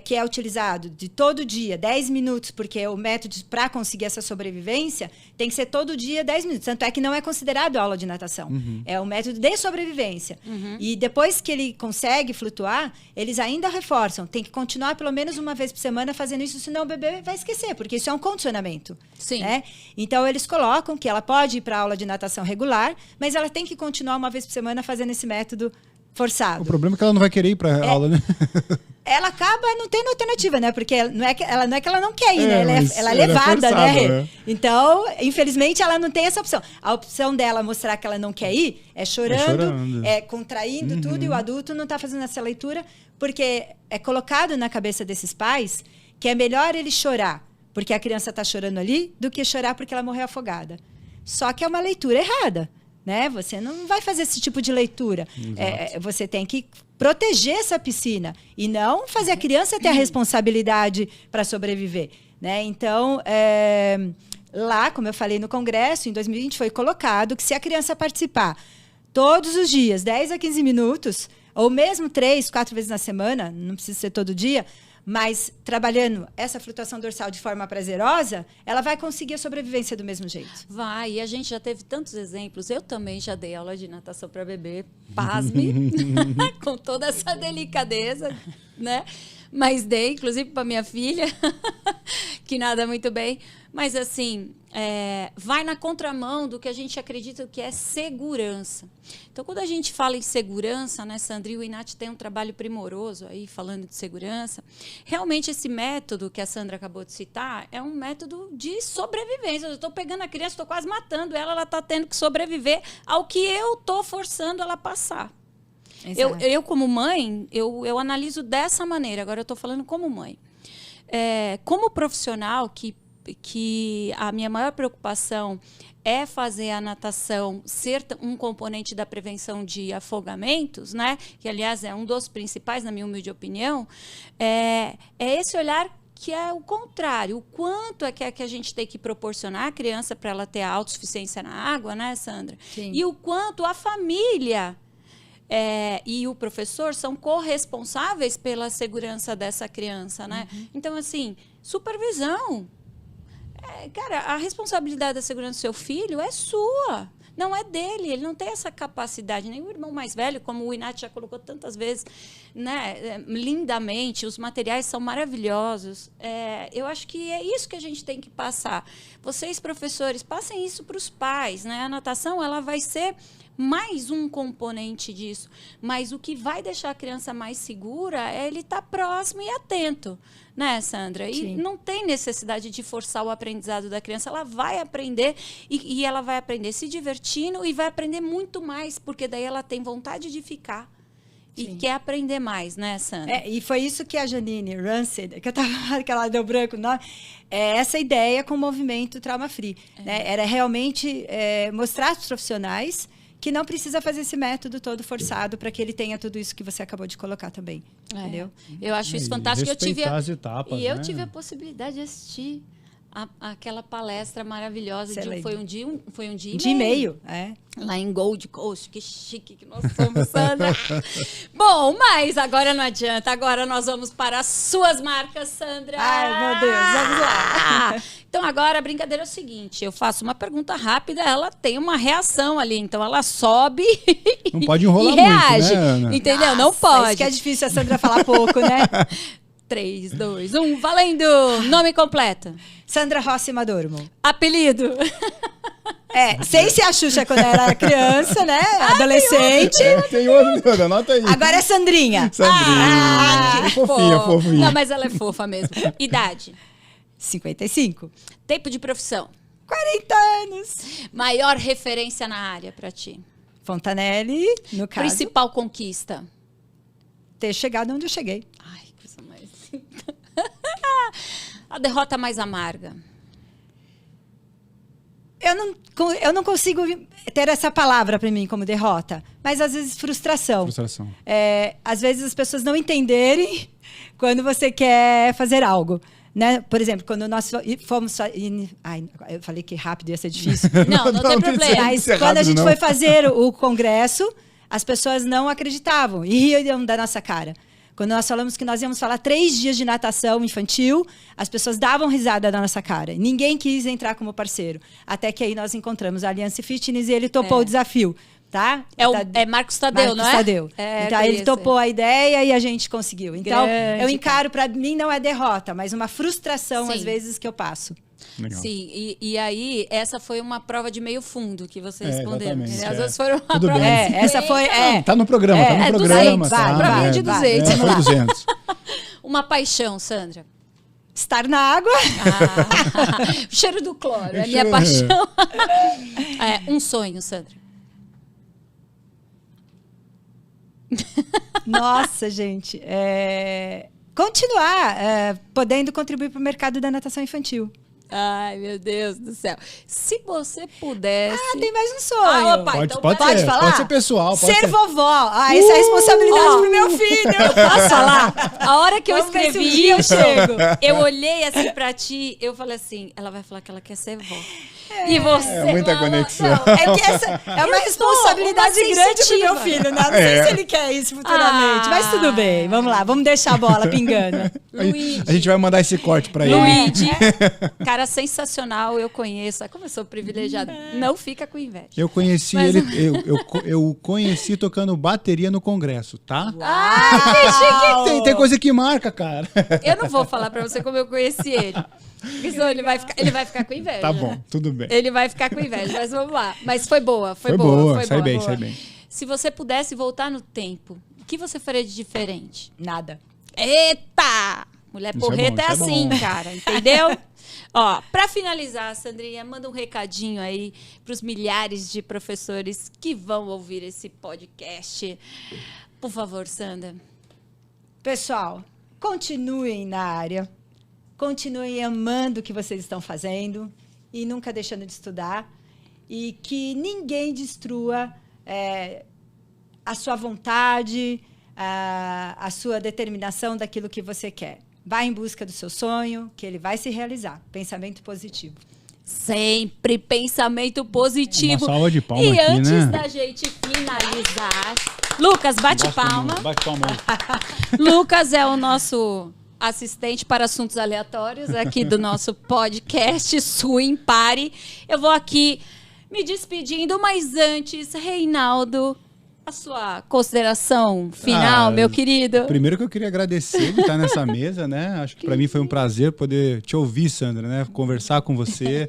que é utilizado de todo dia, 10 minutos, porque o método para conseguir essa sobrevivência tem que ser todo dia 10 minutos. Tanto é que não é considerado aula de natação. É um método de sobrevivência. E depois que ele consegue flutuar, eles ainda reforçam. Tem que continuar pelo menos uma vez por semana fazendo isso, senão o bebê vai esquecer, porque isso é um condicionamento. Sim. Né? Então, eles colocam que ela pode ir para aula de natação regular, mas ela tem que continuar uma vez por semana fazendo esse método forçado. O problema é que ela não vai querer ir para aula, né? Ela acaba não tendo alternativa, né? Porque não é que ela não quer ir, né? Ela é ela é levada, forçada, né? né? Então, infelizmente, ela não tem essa opção. A opção dela mostrar que ela não quer ir é chorando, contraindo tudo, e o adulto não está fazendo essa leitura, porque é colocado na cabeça desses pais que é melhor ele chorar porque a criança está chorando ali do que chorar porque ela morreu afogada. Só que é uma leitura errada. Né? Você não vai fazer esse tipo de leitura. Você tem que proteger essa piscina e não fazer a criança ter a responsabilidade para sobreviver. Né? Então, lá, como eu falei no congresso, em 2020 foi colocado que se a criança participar todos os dias, 10 a 15 minutos, ou mesmo 3, 4 vezes na semana, não precisa ser todo dia, mas trabalhando essa flutuação dorsal de forma prazerosa, ela vai conseguir a sobrevivência do mesmo jeito. Vai, e a gente já teve tantos exemplos. Eu também já dei aula de natação para bebê, pasme, com toda essa delicadeza, né? Mas dei, inclusive, para minha filha, que nada muito bem. Mas, assim, vai na contramão do que a gente acredita que é segurança. Então, quando a gente fala em segurança, né, Sandra, e o INAT tem um trabalho primoroso aí, falando de segurança, realmente esse método que a Sandra acabou de citar é um método de sobrevivência. Eu estou pegando a criança, estou quase matando ela, ela está tendo que sobreviver ao que eu estou forçando ela a passar. Eu, como mãe, eu analiso dessa maneira. Agora eu estou falando como mãe. Como profissional, que a minha maior preocupação é fazer a natação ser um componente da prevenção de afogamentos, né? Que, aliás, é um dos principais, na minha humilde opinião, é esse olhar que é o contrário. O quanto é que a gente tem que proporcionar à criança para ela ter a autossuficiência na água, né, Sandra? Sim. E o quanto a família e o professor são corresponsáveis pela segurança dessa criança, né? Então, assim, supervisão. Cara, a responsabilidade da segurança do seu filho é sua, não é dele. Ele não tem essa capacidade. Nem o irmão mais velho, como o INAT já colocou tantas vezes, né, lindamente, os materiais são maravilhosos. Eu acho que é isso que a gente tem que passar. Vocês, professores, passem isso para os pais, né? A natação, ela vai ser mais um componente disso. Mas o que vai deixar a criança mais segura é ele estar próximo e atento, né, Sandra? E Sim. não tem necessidade de forçar o aprendizado da criança. Ela vai aprender e ela vai aprender se divertindo e vai aprender muito mais, porque daí ela tem vontade de ficar. Sim. E quer aprender mais, né, Sandra? E foi isso que a Janine Rancid, que eu estava que ela deu branco o nome, essa ideia com o movimento Trauma Free. Né? Era realmente mostrar para os profissionais que não precisa fazer esse método todo forçado para que ele tenha tudo isso que você acabou de colocar também. Entendeu? Eu acho isso fantástico. Respeitar as etapas, eu né? tive a possibilidade de assistir aquela palestra maravilhosa. Foi um dia e meio. É. Lá em Gold Coast, que chique que nós somos, Sandra. Bom, mas agora não adianta. Agora nós vamos para as suas marcas, Sandra. Ai, meu Deus, vamos lá. Então agora a brincadeira é o seguinte, eu faço uma pergunta rápida, ela tem uma reação ali, então ela sobe não pode enrolar e reage, muito, né, Ana? entendeu? Nossa, não pode. Isso que é difícil a Sandra falar pouco, né? 3, 2, 1, valendo! Nome completo. Sandra Rossi Madormo. Apelido. Sem ser a Xuxa quando era criança, né? Adolescente. Tem outro, anota aí. Agora é Sandrinha. Sandrinha. Fofinha. Não, mas ela é fofa mesmo. Idade. 55. Tempo de profissão. 40 anos. Maior referência na área pra ti. Fontanelli, no caso. Principal conquista. Ter chegado onde eu cheguei. Ai, coisa mais... A derrota mais amarga. Eu não consigo ter essa palavra para mim como derrota, mas às vezes frustração. Às vezes as pessoas não entenderem quando você quer fazer algo. Né? Por exemplo, quando nós fomos... eu falei que rápido ia ser difícil. Não tem problema. Mas quando a gente foi fazer o congresso, as pessoas não acreditavam e riam da nossa cara. Quando nós falamos que nós íamos falar 3 dias de natação infantil, as pessoas davam risada da nossa cara. Ninguém quis entrar como parceiro. Até que aí nós encontramos a Aliança Fitness e ele topou o desafio. Tá? É Marcos Tadeu, não é? Marcos Tadeu. Então ele topou a ideia e a gente conseguiu. Então eu encaro, para mim não é derrota, mas uma frustração às vezes que eu passo. Legal. Sim, e aí essa foi uma prova de meio fundo que você respondeu. Às vezes foram uma tudo prova bem. Essa foi... Tá no programa, tá no programa. 200, pra mim é de 200. Foi 200. Uma paixão, Sandra. Estar na água. O cheiro do cloro, é minha paixão. Um sonho, Sandra. Nossa, gente. Continuar podendo contribuir para o mercado da natação infantil. Ai, meu Deus do céu. Se você pudesse... tem mais um sonho. Opa, pode falar? Pode ser pessoal. Ser vovó. Essa é a responsabilidade pro meu filho. Eu posso falar? A hora que eu escrevi, eu chego. Eu olhei assim pra ti, eu falei assim, ela vai falar que ela quer ser vó. E você... É muita conexão. É que essa é uma responsabilidade grande pro meu filho, né? Não sei se ele quer isso futuramente, mas tudo bem. Vamos lá, vamos deixar a bola pingando. Luigi. A gente vai mandar esse corte pra ele. Luigi, cara sensacional, eu conheço. Como eu sou privilegiada, não fica com inveja. Eu conheci ele, eu conheci tocando bateria no congresso, tá? Que chique! Tem coisa que marca, cara. Eu não vou falar pra você como eu conheci ele. Porque senão ele vai ficar com inveja. Tá bom, tudo bem. Ele vai ficar com inveja, mas vamos lá. Mas foi boa, foi boa. Sai bem. Se você pudesse voltar no tempo, o que você faria de diferente? Nada. Eita! Mulher porreta é assim, bom. cara, entendeu? Ó, pra finalizar, Sandrinha, manda um recadinho aí pros milhares de professores que vão ouvir esse podcast. Por favor, Sandra. Pessoal, continuem na área. Continuem amando o que vocês estão fazendo e nunca deixando de estudar. E que ninguém destrua a sua vontade, a sua determinação daquilo que você quer. Vá em busca do seu sonho, que ele vai se realizar. Pensamento positivo. Sempre pensamento positivo. Uma salva de palma e aqui, antes né? da gente finalizar... Lucas, bate palma. Bate palma. Lucas é o nosso... assistente para assuntos aleatórios aqui do nosso podcast Swim Party. Eu vou aqui me despedindo, mas antes, Reinaldo, a sua consideração final, meu querido. Primeiro que eu queria agradecer de estar nessa mesa, né? Acho que para mim foi um prazer poder te ouvir, Sandra, né? Conversar com você.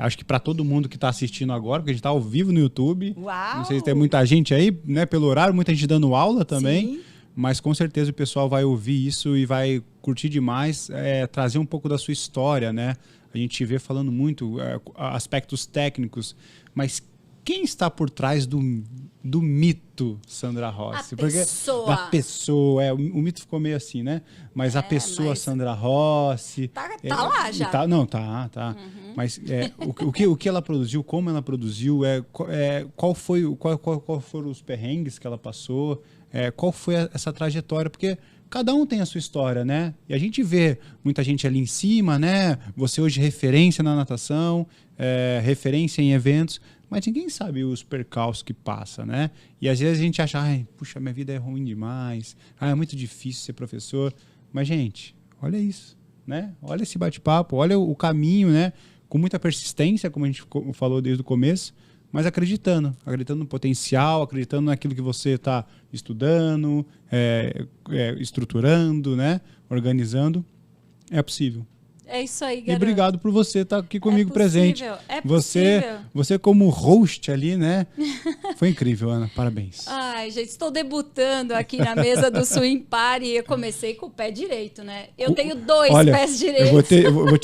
Acho que para todo mundo que está assistindo agora, porque a gente está ao vivo no YouTube. Uau! Não sei se tem muita gente aí, né? Pelo horário, muita gente dando aula também. Sim. Mas com certeza o pessoal vai ouvir isso e vai curtir demais, trazer um pouco da sua história, né? A gente vê falando muito aspectos técnicos, mas quem está por trás do mito Sandra Rossi? A pessoa. O mito ficou meio assim, né? Mas a pessoa Sandra Rossi... Tá lá já. Tá. Uhum. Mas o que ela produziu, como ela produziu, qual foram os perrengues que ela passou, qual foi essa trajetória, porque cada um tem a sua história, né? E a gente vê muita gente ali em cima, né? Você hoje referência na natação, referência em eventos, mas ninguém sabe os percalços que passa, né? E às vezes a gente acha, puxa, minha vida é ruim demais, é muito difícil ser professor. Mas, gente, olha isso, né? Olha esse bate-papo, olha o caminho, né? Com muita persistência, como a gente falou desde o começo, mas acreditando no potencial, acreditando naquilo que você está estudando, estruturando, né? Organizando. É possível. É isso aí, garoto. E obrigado por você estar aqui comigo presente. É possível. Você como host ali, né? Foi incrível, Ana. Parabéns. Ai, gente, estou debutando aqui na mesa do Swim Party e eu comecei com o pé direito, né? Eu tenho 2 pés direitos.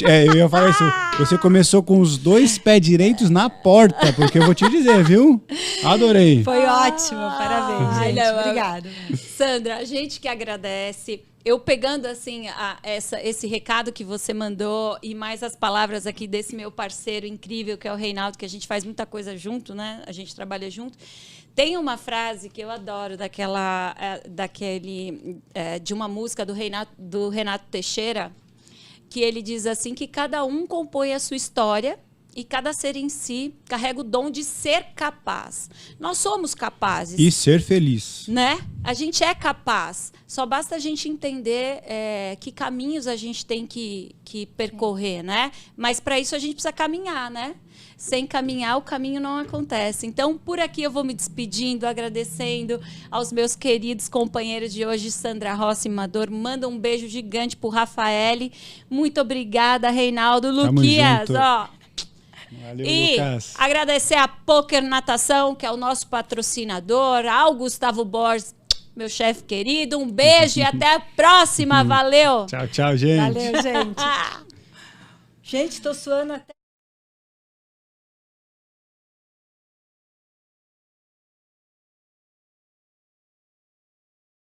Eu ia falar isso. Você começou com os 2 pés direitos na porta, porque eu vou te dizer, viu? Adorei. Foi ótimo. Parabéns, gente. Não, obrigada. Sandra, a gente que agradece. Eu pegando assim esse recado que você mandou e mais as palavras aqui desse meu parceiro incrível que é o Reinaldo, que a gente faz muita coisa junto, né? A gente trabalha junto. Tem uma frase que eu adoro de uma música do Renato Teixeira, que ele diz assim que cada um compõe a sua história e cada ser em si carrega o dom de ser capaz. Nós somos capazes. E ser feliz. Né? A gente é capaz. Só basta a gente entender que caminhos a gente tem que percorrer, né? Mas para isso a gente precisa caminhar, né? Sem caminhar, o caminho não acontece. Então, por aqui eu vou me despedindo, agradecendo aos meus queridos companheiros de hoje, Sandra Rossi Mador. Manda um beijo gigante pro Rafael. Muito obrigada, Reinaldo. Luquias, ó. Valeu, e Lucas. agradecer a Poker Natação, que é o nosso patrocinador, ao Gustavo Borges, meu chefe querido. Um beijo e até a próxima. Valeu. Tchau, gente. Valeu, gente. Gente, tô suando até...